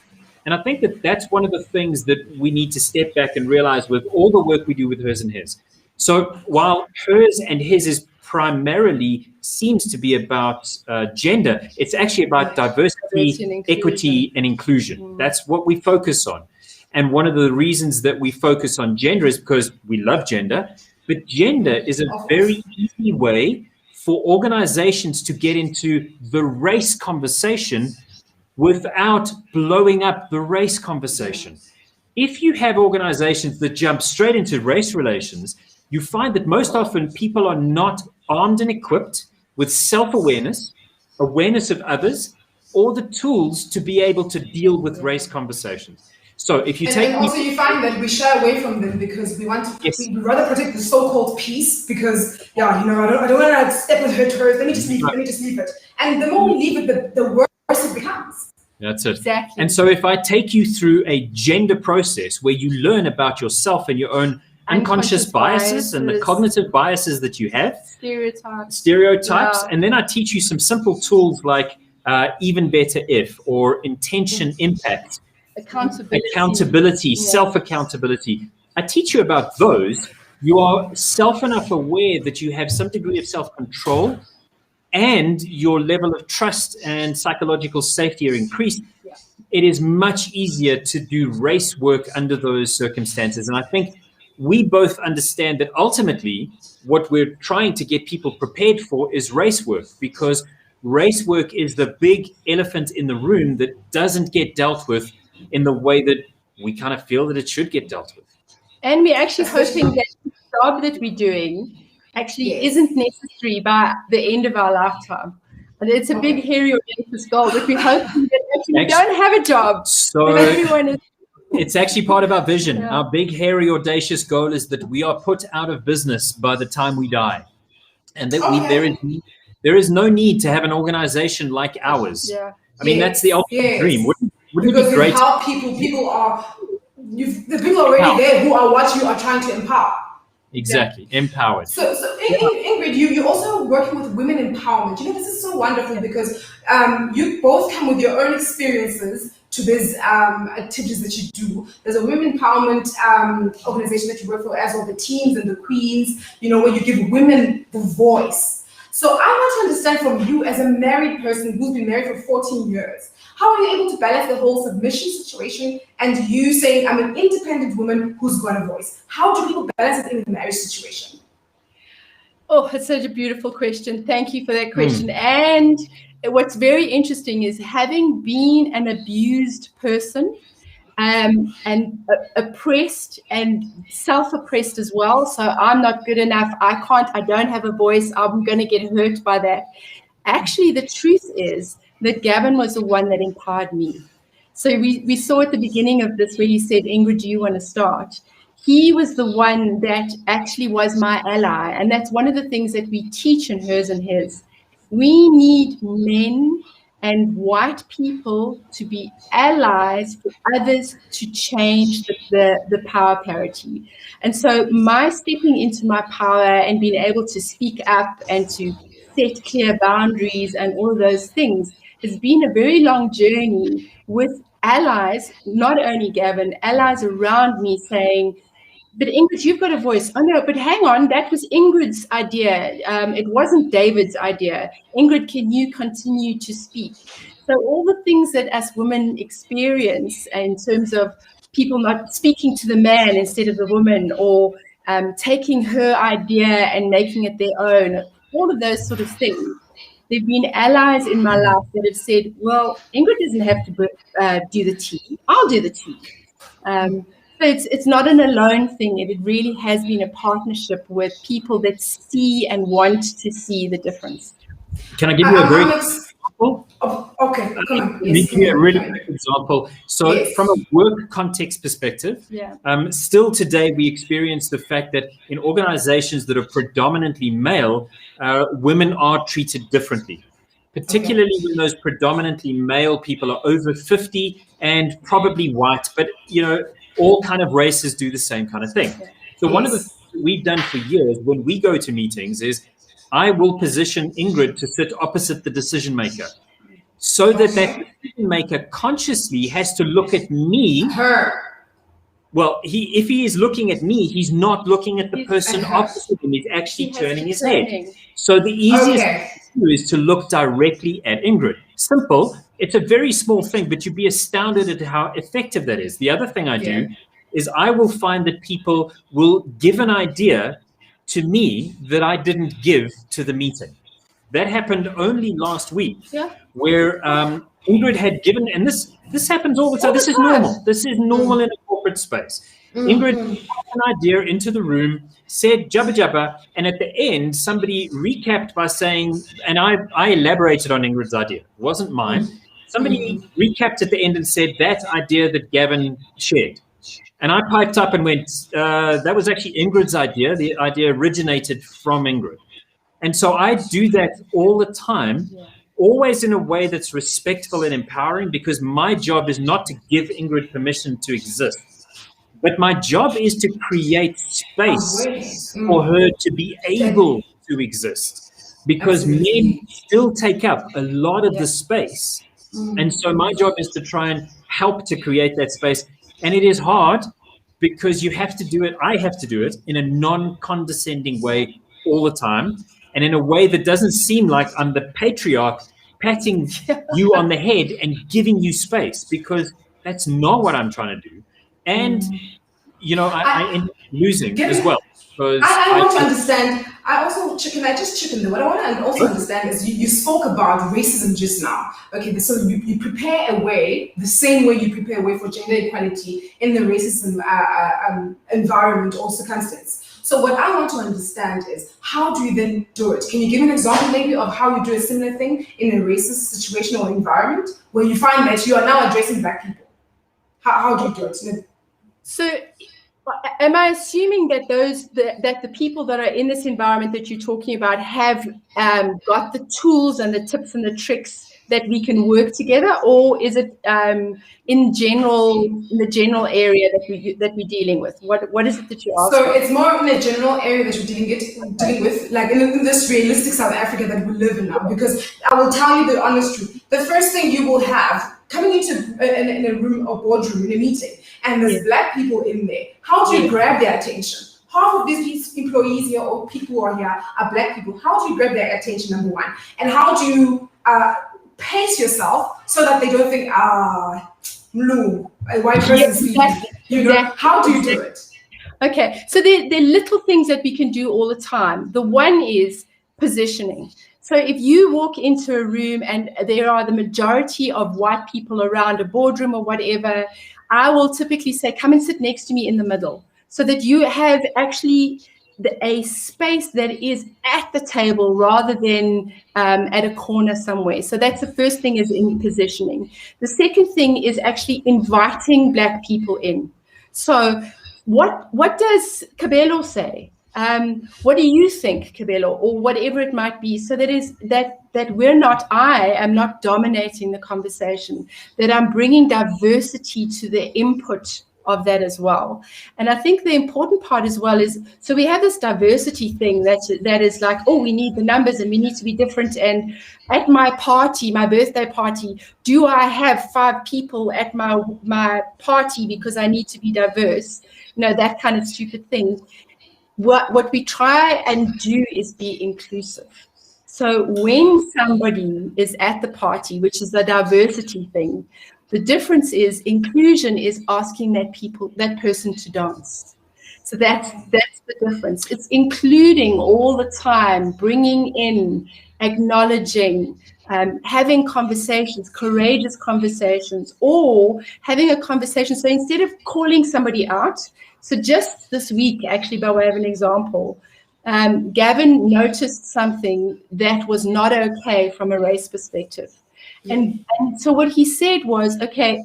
And I think that that's one of the things that we need to step back and realize with all the work we do with Hers and His. So while Hers and His is primarily seems to be about gender, it's actually about diversity, equity, and inclusion. That's what we focus on. And one of the reasons that we focus on gender is because we love gender, but gender is a very easy way for organizations to get into the race conversation without blowing up the race conversation. If you have organizations that jump straight into race relations, you find that most often people are not armed and equipped with self-awareness, awareness of others, or the tools to be able to deal with race conversations. So if you and also you find that we shy away from them because we want to, yes. we rather protect the so-called peace because, yeah, you know, I don't want to step on her toes. Let me just leave it. And the more we leave it, the worse it becomes. That's it. Exactly. And so if I take you through a gender process where you learn about yourself and your own unconscious biases and the cognitive biases that you have, stereotypes, yeah. And then I teach you some simple tools like even better if, or intention impact, accountability, yeah. Self-accountability. I teach you about those. You are self enough aware that you have some degree of self-control and your level of trust and psychological safety are increased. Yeah. It is much easier to do race work under those circumstances. And I think we both understand that ultimately what we're trying to get people prepared for is race work, because race work is the big elephant in the room that doesn't get dealt with in the way that we kind of feel that it should get dealt with. And we're actually hoping that the job that we're doing actually isn't necessary by the end of our lifetime. And it's a big, hairy, audacious goal, but we're hoping that actually we don't have a job. So everyone is. It's actually part of our vision. Yeah. Our big, hairy, audacious goal is that we are put out of business by the time we die. And that there is no need to have an organization like ours. Yeah. I mean, that's the ultimate dream. Wouldn't it be great? How people are, the people already there who are what you are trying to empower. Exactly, empowered. So Ingrid, you also working with women empowerment. You know, this is so wonderful because you both come with your own experiences to these activities that you do. There's a women empowerment organization that you work for, as well the teams and the queens, you know, where you give women the voice. So I want to understand from you as a married person who's been married for 14 years, how are you able to balance the whole submission situation and you saying, I'm an independent woman who's got a voice? How do people balance it in the marriage situation? Oh, it's such a beautiful question. Thank you for that question. And what's very interesting is having been an abused person and oppressed and self-oppressed as well. So I'm not good enough. I don't have a voice. I'm going to get hurt by that. Actually, the truth is that Gavin was the one that empowered me. So we saw at the beginning of this where he said, Ingrid, do you want to start? He was the one that actually was my ally. And that's one of the things that we teach in Hers and His. We need men and white people to be allies for others to change the power parity. And so my stepping into my power and being able to speak up and to set clear boundaries and all of those things has been a very long journey with allies, not only Gavin, allies around me saying, but Ingrid, you've got a voice. Oh no, but hang on, that was Ingrid's idea. It wasn't David's idea. Ingrid, can you continue to speak? So all the things that us women experience in terms of people not speaking to the man instead of the woman, or taking her idea and making it their own, all of those sort of things. There've been allies in my life that have said, well, Ingrid doesn't have to do the tea. I'll do the tea. So it's not an alone thing. It really has been a partnership with people that see and want to see the difference. Can I give you a very quick example? Okay, come on. Let me give you a really quick example. So from a work context perspective, still today we experience the fact that in organizations that are predominantly male, women are treated differently. Particularly when those predominantly male people are over 50 and probably white, but you know, all kind of races do the same kind of thing. So one of the things we've done for years when we go to meetings is I will position Ingrid to sit opposite the decision maker, so that that decision maker consciously has to look at me. Well, if he is looking at me, he's not looking at the person opposite him. He's actually turning his head. So the easiest thing to do is to look directly at Ingrid. Simple. It's a very small thing, but you'd be astounded at how effective that is. The other thing I do is I will find that people will give an idea to me that I didn't give to the meeting. That happened only last week, where Ingrid had given, and this happens all the time. This is normal. This is normal in a corporate space. Ingrid brought an idea into the room, said jabba jabba, and at the end, somebody recapped by saying, and I elaborated on Ingrid's idea. It wasn't mine. Somebody recapped at the end and said that idea that Gavin shared. And I piped up and went, that was actually Ingrid's idea. The idea originated from Ingrid. And so I do that all the time, always in a way that's respectful and empowering, because my job is not to give Ingrid permission to exist. But my job is to create space for her to be able to exist, because men still take up a lot of the space. And so my job is to try and help to create that space. And it is hard because you have to do it. I have to do it in a non-condescending way all the time, and in a way that doesn't seem like I'm the patriarch patting you on the head and giving you space, because that's not what I'm trying to do. And I end up losing as well. I want to understand. Can I just chip in there? What I want to also understand is you spoke about racism just now. Okay, so you prepare a way, the same way you prepare a way for gender equality in the racism environment or circumstance. So what I want to understand is, how do you then do it? Can you give an example maybe of how you do a similar thing in a racist situation or environment where you find that you are now addressing Black people? How do you do it? So am I assuming that the people that are in this environment that you're talking about have got the tools and the tips and the tricks that we can work together, or is it in the general area that we're dealing with? What is it that you're asking? So it's more in the general area that you're dealing with, like in this realistic South Africa that we live in now. Because I will tell you the honest truth: the first thing you will have coming into in a room or boardroom in a meeting, and there's Black people in there. How do you grab their attention? Half of these employees here or people who are here are Black people. How do you grab their attention, number one? And how do you pace yourself so that they don't think, no, a white person speaking. How do you do it? Okay, so there are little things that we can do all the time. The one is positioning. So if you walk into a room and there are the majority of white people around a boardroom or whatever, I will typically say, come and sit next to me in the middle, so that you have actually a space that is at the table rather than at a corner somewhere. So that's the first thing, is in positioning. The second thing is actually inviting Black people in. So what does Kabelo say? What do you think, Kabelo, or whatever it might be? So that I am not dominating the conversation, that I'm bringing diversity to the input of that as well. And I think the important part as well is, so we have this diversity thing that is like, oh, we need the numbers and we need to be different. And at my party, my birthday party, do I have 5 people at my party because I need to be diverse? That kind of stupid thing. What we try and do is be inclusive. So when somebody is at the party, which is the diversity thing, the difference is inclusion is asking that person to dance. So that's the difference. It's including all the time, bringing in, acknowledging, having conversations, courageous conversations, or having a conversation. So instead of calling somebody out, so just this week, actually, by way of an example, Gavin noticed something that was not okay from a race perspective. And so what he said was, okay,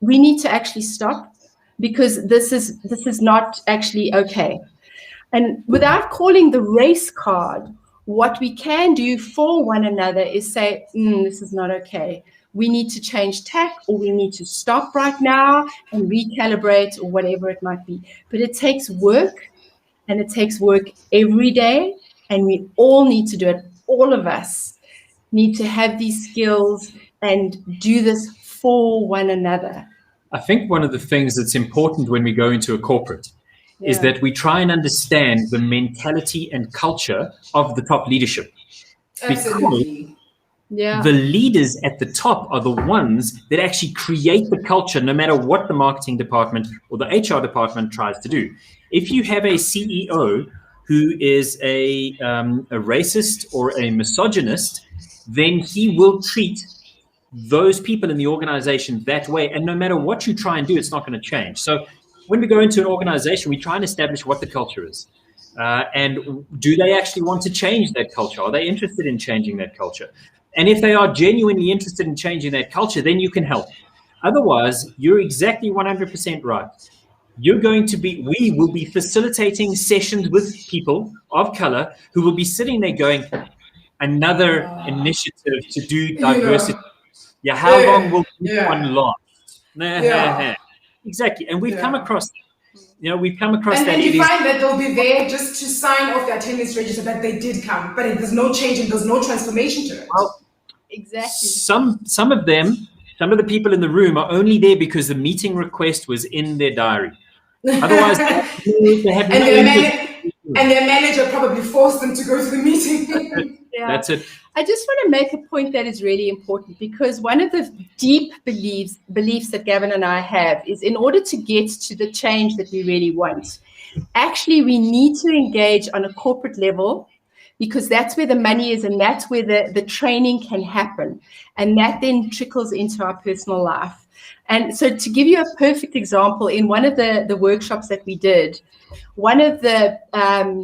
we need to actually stop, because this is not actually okay. And without calling the race card, what we can do for one another is say, this is not okay. We need to change tack, or we need to stop right now and recalibrate, or whatever it might be. But it takes work, and it takes work every day, and we all need to do it. All of us need to have these skills and do this for one another. I think one of the things that's important when we go into a corporate is that we try and understand the mentality and culture of the top leadership. Absolutely. Because the leaders at the top are the ones that actually create the culture, no matter what the marketing department or the HR department tries to do. If you have a CEO who is a racist or a misogynist, then he will treat those people in the organization that way. And no matter what you try and do, it's not going to change. So when we go into an organization, we try and establish what the culture is. And do they actually want to change that culture? Are they interested in changing that culture? And if they are genuinely interested in changing that culture, then you can help. Otherwise, you're exactly 100% right. We will be facilitating sessions with people of color who will be sitting there going, another initiative to do diversity. Yeah, how long will this one last? Exactly. And we've come across that. We've come across that. And you find that they'll be there just to sign off their attendance register that they did come, but there's no change and there's no transformation to it. Well, exactly. Some of the people in the room are only there because the meeting request was in their diary. Otherwise, they have and their manager probably forced them to go to the meeting. That's it. I just want to make a point that is really important, because one of the deep beliefs that Gavin and I have is, in order to get to the change that we really want, actually we need to engage on a corporate level, because that's where the money is and that's where the training can happen. And that then trickles into our personal life. And so, to give you a perfect example, in one of the workshops that we did, one of the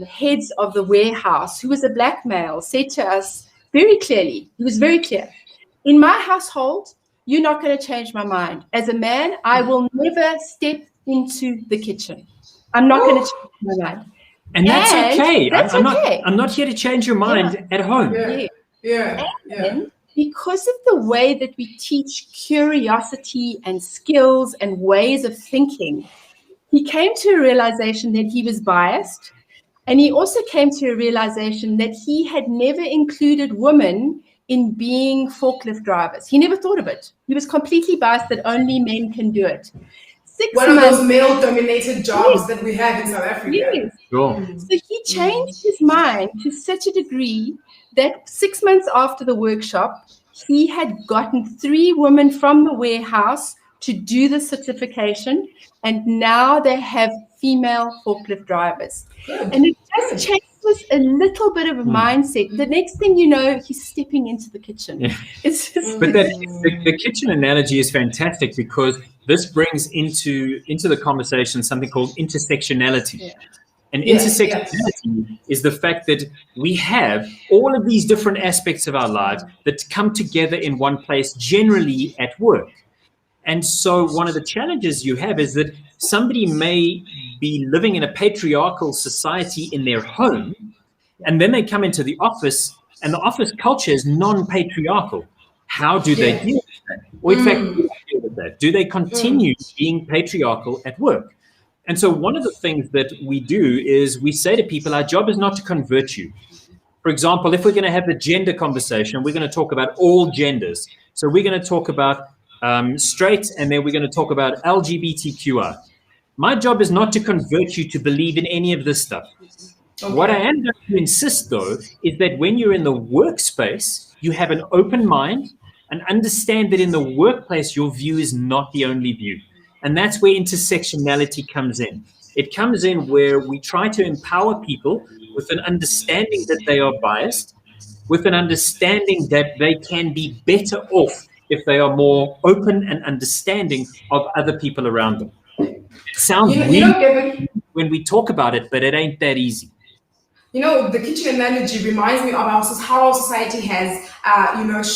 heads of the warehouse, who was a black male, said to us very clearly, he was very clear, in my household, you're not going to change my mind. As a man, I will never step into the kitchen. I'm not going to change my mind. And that's okay. That's okay. I'm not here to change your mind at home. And because of the way that we teach curiosity and skills and ways of thinking, he came to a realization that he was biased. And he also came to a realization that he had never included women in being forklift drivers. He never thought of it. He was completely biased that only men can do it. One of those male-dominated jobs that we have in South Africa. Yes. Sure. So he changed his mind to such a degree that 6 months after the workshop, he had gotten 3 women from the warehouse to do the certification, and now they have female forklift drivers. Good. And it just changes a little bit of a mindset. The next thing you know, he's stepping into the kitchen. Yeah. It's just But the kitchen analogy is fantastic, because this brings into the conversation something called intersectionality. Yeah. And intersectionality is the fact that we have all of these different aspects of our lives that come together in one place, generally at work. And so one of the challenges you have is that somebody may be living in a patriarchal society in their home, and then they come into the office, and the office culture is non-patriarchal. How do they deal with that? Or in fact, do they deal with that? Do they continue being patriarchal at work? And so one of the things that we do is we say to people, our job is not to convert you. For example, if we're going to have the gender conversation, we're going to talk about all genders. So we're going to talk about straight, and then we're going to talk about LGBTQI. My job is not to convert you to believe in any of this stuff. Okay. What I am going to insist, though, is that when you're in the workspace, you have an open mind and understand that in the workplace, your view is not the only view. And that's where intersectionality comes in. It comes in where we try to empower people with an understanding that they are biased, with an understanding that they can be better off if they are more open and understanding of other people around them. It sounds weird when we talk about it, but it ain't that easy. You know, the kitchen analogy reminds me of how our society has,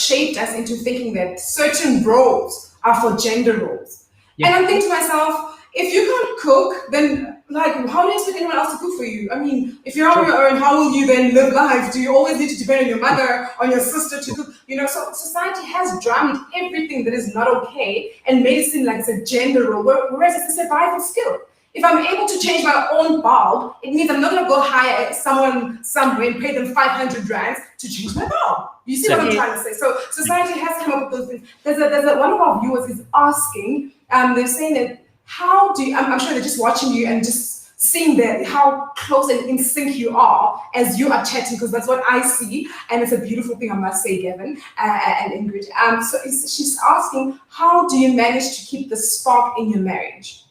shaped us into thinking that certain roles are for gender roles. Yeah. And I'm thinking to myself, if you can't cook, then how do you expect anyone else to cook for you? I mean, if you're on your own, how will you then live life? Do you always need to depend on your mother, on your sister to cook? So society has drummed everything that is not okay and made it seem like it's a gender role, whereas it's a survival skill. If I'm able to change my own bulb, it means I'm not going to go hire someone somewhere and pay them 500 rands to change my bulb. You see what I'm trying to say? So society has come up with those things. There's one of our viewers is asking, they're saying that, how do you, I'm sure they're just watching you and just seeing that how close and in sync you are as you are chatting, because that's what I see, and it's a beautiful thing, I must say, Gavin and Ingrid. So she's asking, how do you manage to keep the spark in your marriage?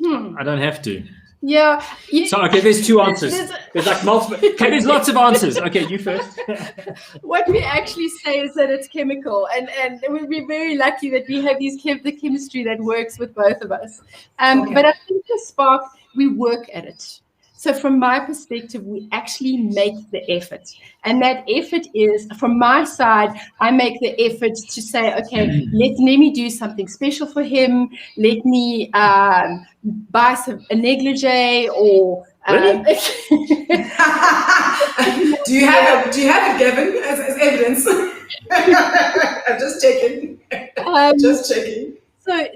I don't have to. Yeah. So, okay, there's two answers. There's like multiple. Okay, there's lots of answers. Okay, you first. What we actually say is that it's chemical, and we're very lucky that we have the chemistry that works with both of us. But I think the spark, we work at it. So from my perspective, we actually make the effort. And that effort is, from my side, I make the effort to say, okay, let me do something special for him. Let me buy a negligee or... Really? Do you have it, Gavin, as evidence? I'm just checking. Just checking. So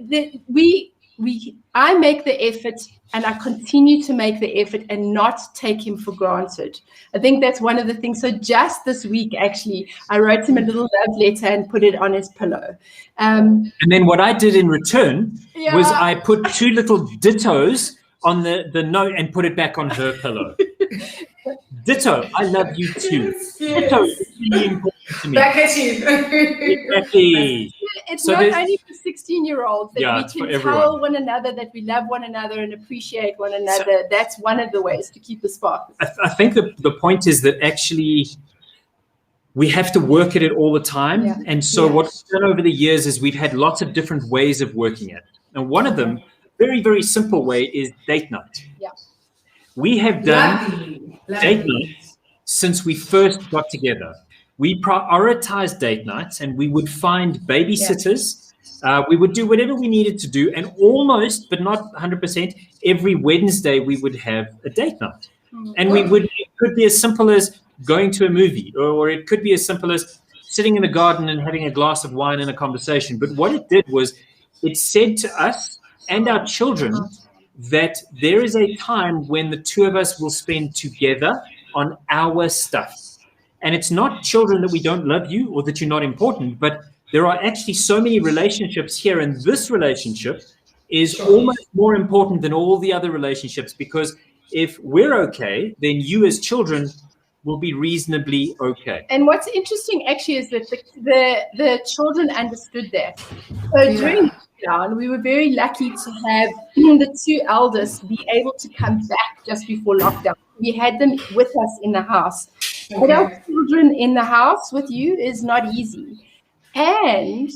I make the effort, and I continue to make the effort and not take him for granted. I think that's one of the things. So just this week, actually, I wrote him a little love letter and put it on his pillow. And then what I did in return was I put two little dittos on the note and put it back on her pillow. Ditto, I love you too. Yes. Ditto is really important to me. Back at you. Exactly. It's So not only for 16-year-olds that we can tell one another that we love one another and appreciate one another. That's one of the ways to keep the spark. I think the point is that actually we have to work at it all the time. Yeah. And so what we've done over the years is we've had lots of different ways of working it. And one of them, very, very simple way, is date night. Yeah. We have done date nights since we first got together. We prioritized date nights, and we would find babysitters. We would do whatever we needed to do, and almost, but not 100%, every Wednesday we would have a date night. And it could be as simple as going to a movie, or it could be as simple as sitting in the garden and having a glass of wine and a conversation. But what it did was it said to us and our children that there is a time when the two of us will spend together on our stuff. And it's not, children, that we don't love you or that you're not important, but there are actually so many relationships here, and this relationship is almost more important than all the other relationships, because if we're okay, then you as children will be reasonably okay. And what's interesting actually is that the children understood that. So during lockdown, we were very lucky to have the two eldest be able to come back just before lockdown. We had them with us in the house. But our children in the house with you is not easy. And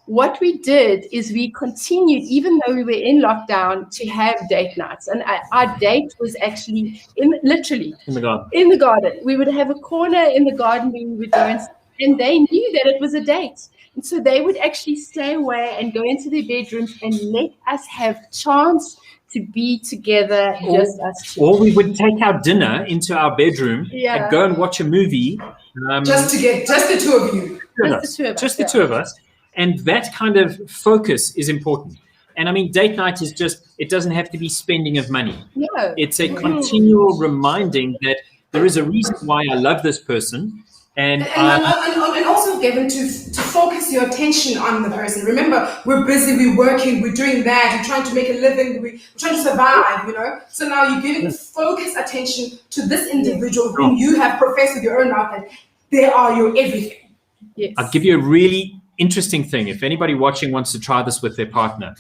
what we did is we continued, even though we were in lockdown, to have date nights. And our date was actually literally in the garden. We would have a corner in the garden where we would go, and they knew that it was a date. And so they would actually stay away and go into their bedrooms and let us have chance to be together, just us two. Or we would take our dinner into our bedroom and go and watch a movie. Just the two of you. Just the two of us. And that kind of focus is important. And I mean, date night is just, it doesn't have to be spending of money. No. It's a continual reminding that there is a reason why I love this person. And also, Gavin, to focus your attention on the person. Remember, we're busy, we're working, we're doing that, we're trying to make a living, we're trying to survive, you know? So now you're giving focused attention to this individual whom you have professed with your own mouth that they are your everything. Yes. I'll give you a really interesting thing. If anybody watching wants to try this with their partner,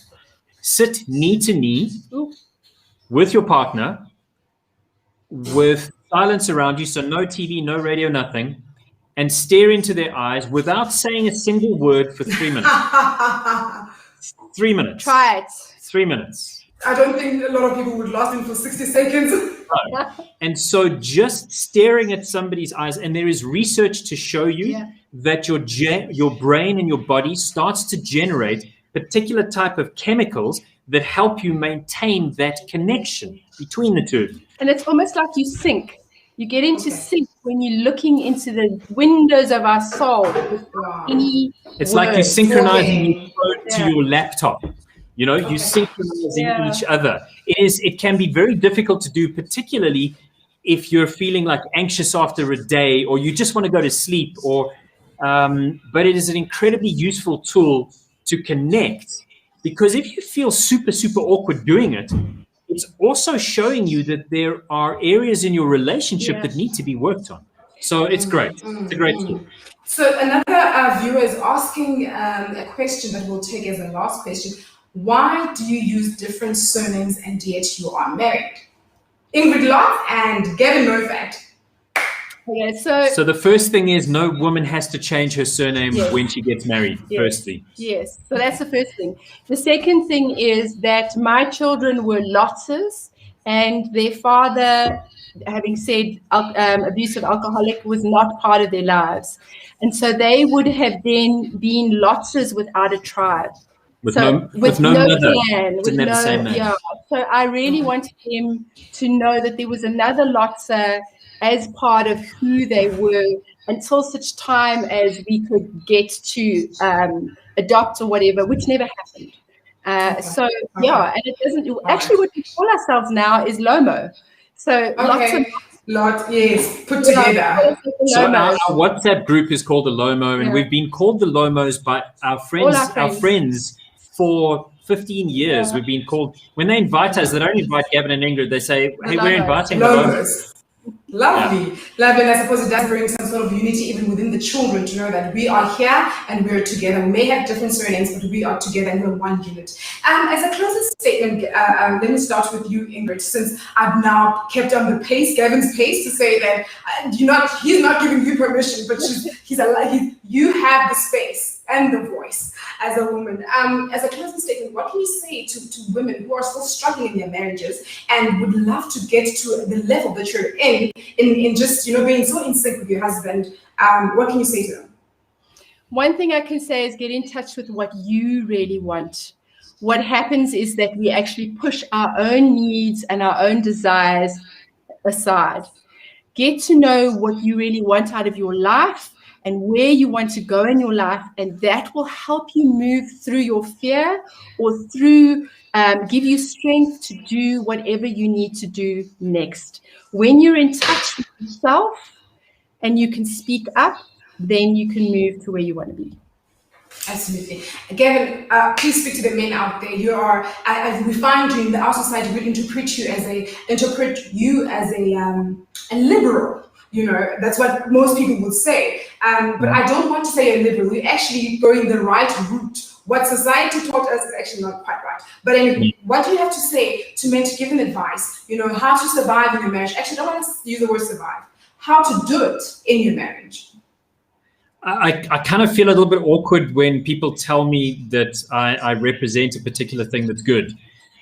sit knee to knee with your partner with silence around you, so no TV, no radio, nothing, and stare into their eyes without saying a single word for 3 minutes. 3 minutes. Try it. 3 minutes. I don't think a lot of people would last in for 60 seconds. And so just staring at somebody's eyes, and there is research to show you that your brain and your body starts to generate particular type of chemicals that help you maintain that connection between the two of you. And it's almost like you sync. You get into sync when you're looking into the windows of our soul. It's like you're synchronizing your phone to your laptop. You know, you synchronizing each other. It can be very difficult to do, particularly if you're feeling like anxious after a day, or you just want to go to sleep, but it is an incredibly useful tool to connect, because if you feel super, super awkward doing it, it's also showing you that there are areas in your relationship that need to be worked on. So it's great. It's a great tool. So another viewer is asking a question that we'll take as a last question. Why do you use different surnames and yet you are married? Ingrid Lott and Gavin Mofat. Okay, So the first thing is no woman has to change her surname Yes. when she gets married, firstly. Yes, so that's the first thing. The second thing is that my children were Lottses, and their father, having said abusive alcoholic, was not part of their lives. And so they would have then been Lottses without a tribe. With So no mother. clan, with Didn't have the no, same name. yeah. So I really wanted them to know that there was another Lotse as part of who they were until such time as we could get to adopt or whatever, which never happened. So yeah, and it doesn't. Actually, what we call ourselves now is Lomo. So lots of yes, put together. So our WhatsApp group is called the Lomo, and we've been called the Lomos by our friends, our friends for 15 years. Yeah. We've been called, when they invite us, they don't invite Gavin and Ingrid, they say, hey, we're inviting the Lomos. Lovely. Lovely. And I suppose it does bring some sort of unity even within the children to know that we are here and we're together. We may have different surnames, but we are together and we're one unit. As a closing statement, let me start with you, Ingrid, since I've now kept on the pace, Gavin's pace, to say that he's not giving you permission, but you have the space and the voice as a woman. As a closing statement, what can you say to women who are still struggling in their marriages and would love to get to the level that you're in just, being so in sync with your husband? What can you say to them? One thing I can say is get in touch with what you really want. What happens is that we actually push our own needs and our own desires aside. Get to know what you really want out of your life and where you want to go in your life, and that will help you move through your fear or through give you strength to do whatever you need to do next. When you're in touch with yourself and you can speak up, then you can move to where you want to be. Absolutely. Gavin, please speak to the men out there. You are, as we find you in our society, we interpret you as a liberal. That's what most people would say. But I don't want to say a liberal. We're actually going the right route. What society taught us is actually not quite right. But anyway, what do you have to say to men to give them advice? How to survive in a marriage. Actually, I don't want to use the word survive. How to do it in your marriage. I kind of feel a little bit awkward when people tell me that I represent a particular thing that's good.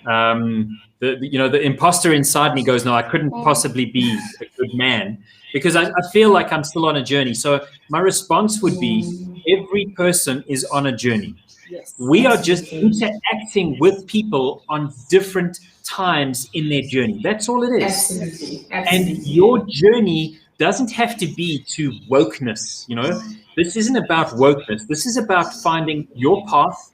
The imposter inside me goes, no, I couldn't possibly be a good man, because I feel like I'm still on a journey. So my response would be, every person is on a journey. Yes, we are just interacting with people on different times in their journey. That's all it is. Absolutely. And your journey doesn't have to be to wokeness. This isn't about wokeness. This is about finding your path,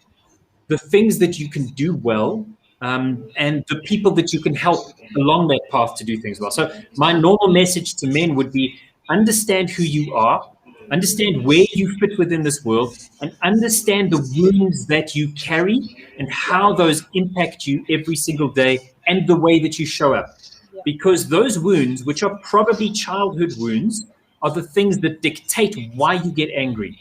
the things that you can do well, and the people that you can help along that path to do things well. So my normal message to men would be, understand who you are, understand where you fit within this world, and understand the wounds that you carry and how those impact you every single day and the way that you show up. Because those wounds, which are probably childhood wounds, are the things that dictate why you get angry.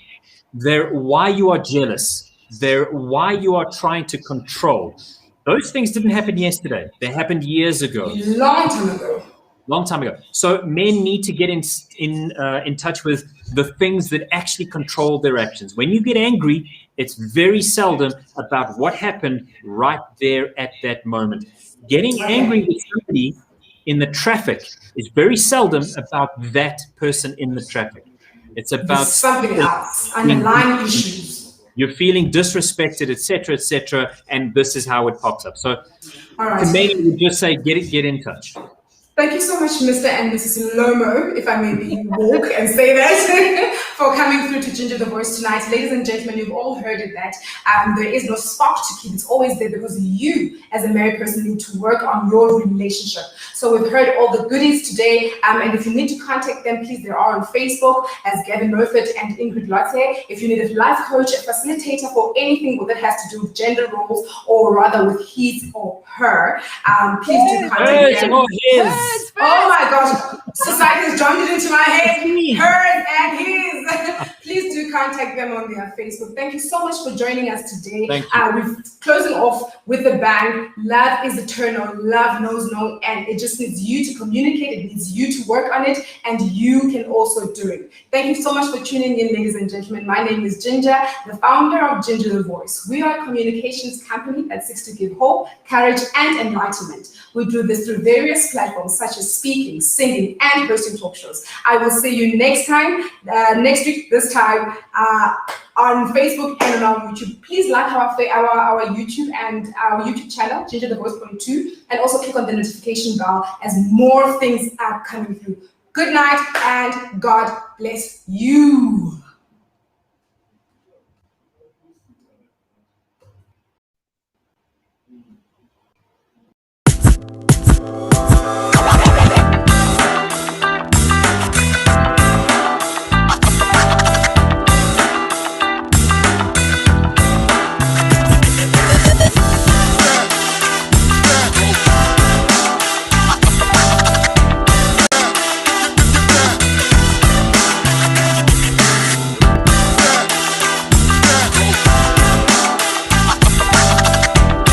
They're why you are jealous. They're why you are trying to control. Those things didn't happen yesterday. They happened years ago. Long time ago. So men need to get in touch with the things that actually control their actions. When you get angry, it's very seldom about what happened right there at that moment. Getting angry with somebody in the traffic is very seldom about that person in the traffic. It's about something else, underlying issues. You're feeling disrespected, etc., and this is how it pops up. So to me, we just say, get in touch. Thank you so much, Mr. and Mrs. Lomo, if I may be woke and say that, for coming through to Ginger the Voice tonight. Ladies and gentlemen, you've all heard it, that there is no spark to keep. It's always there because you, as a married person, need to work on your relationship. So we've heard all the goodies today, and if you need to contact them, please, they are on Facebook as Gavin Mofat and Ingrid Lotte. If you need a life coach, a facilitator for anything that has to do with gender roles, or rather with his or her, please do contact them. Oh my gosh, society has joined it into my head. Hers and his. Please do contact them on their Facebook. Thank you so much for joining us today. Thank you. We're closing off with a bang. Love is eternal. Love knows no end. It just needs you to communicate. It needs you to work on it, and you can also do it. Thank you so much for tuning in, ladies and gentlemen. My name is Ginger, the founder of Ginger the Voice. We are a communications company that seeks to give hope, courage, and enlightenment. We do this through various platforms such as speaking, singing, and hosting talk shows. I will see you next time, next week, this time, on Facebook and on our YouTube. Please like our YouTube and our YouTube channel, Ginger the Voice Point 2, and also click on the notification bell as more things are coming through. Good night and God bless you.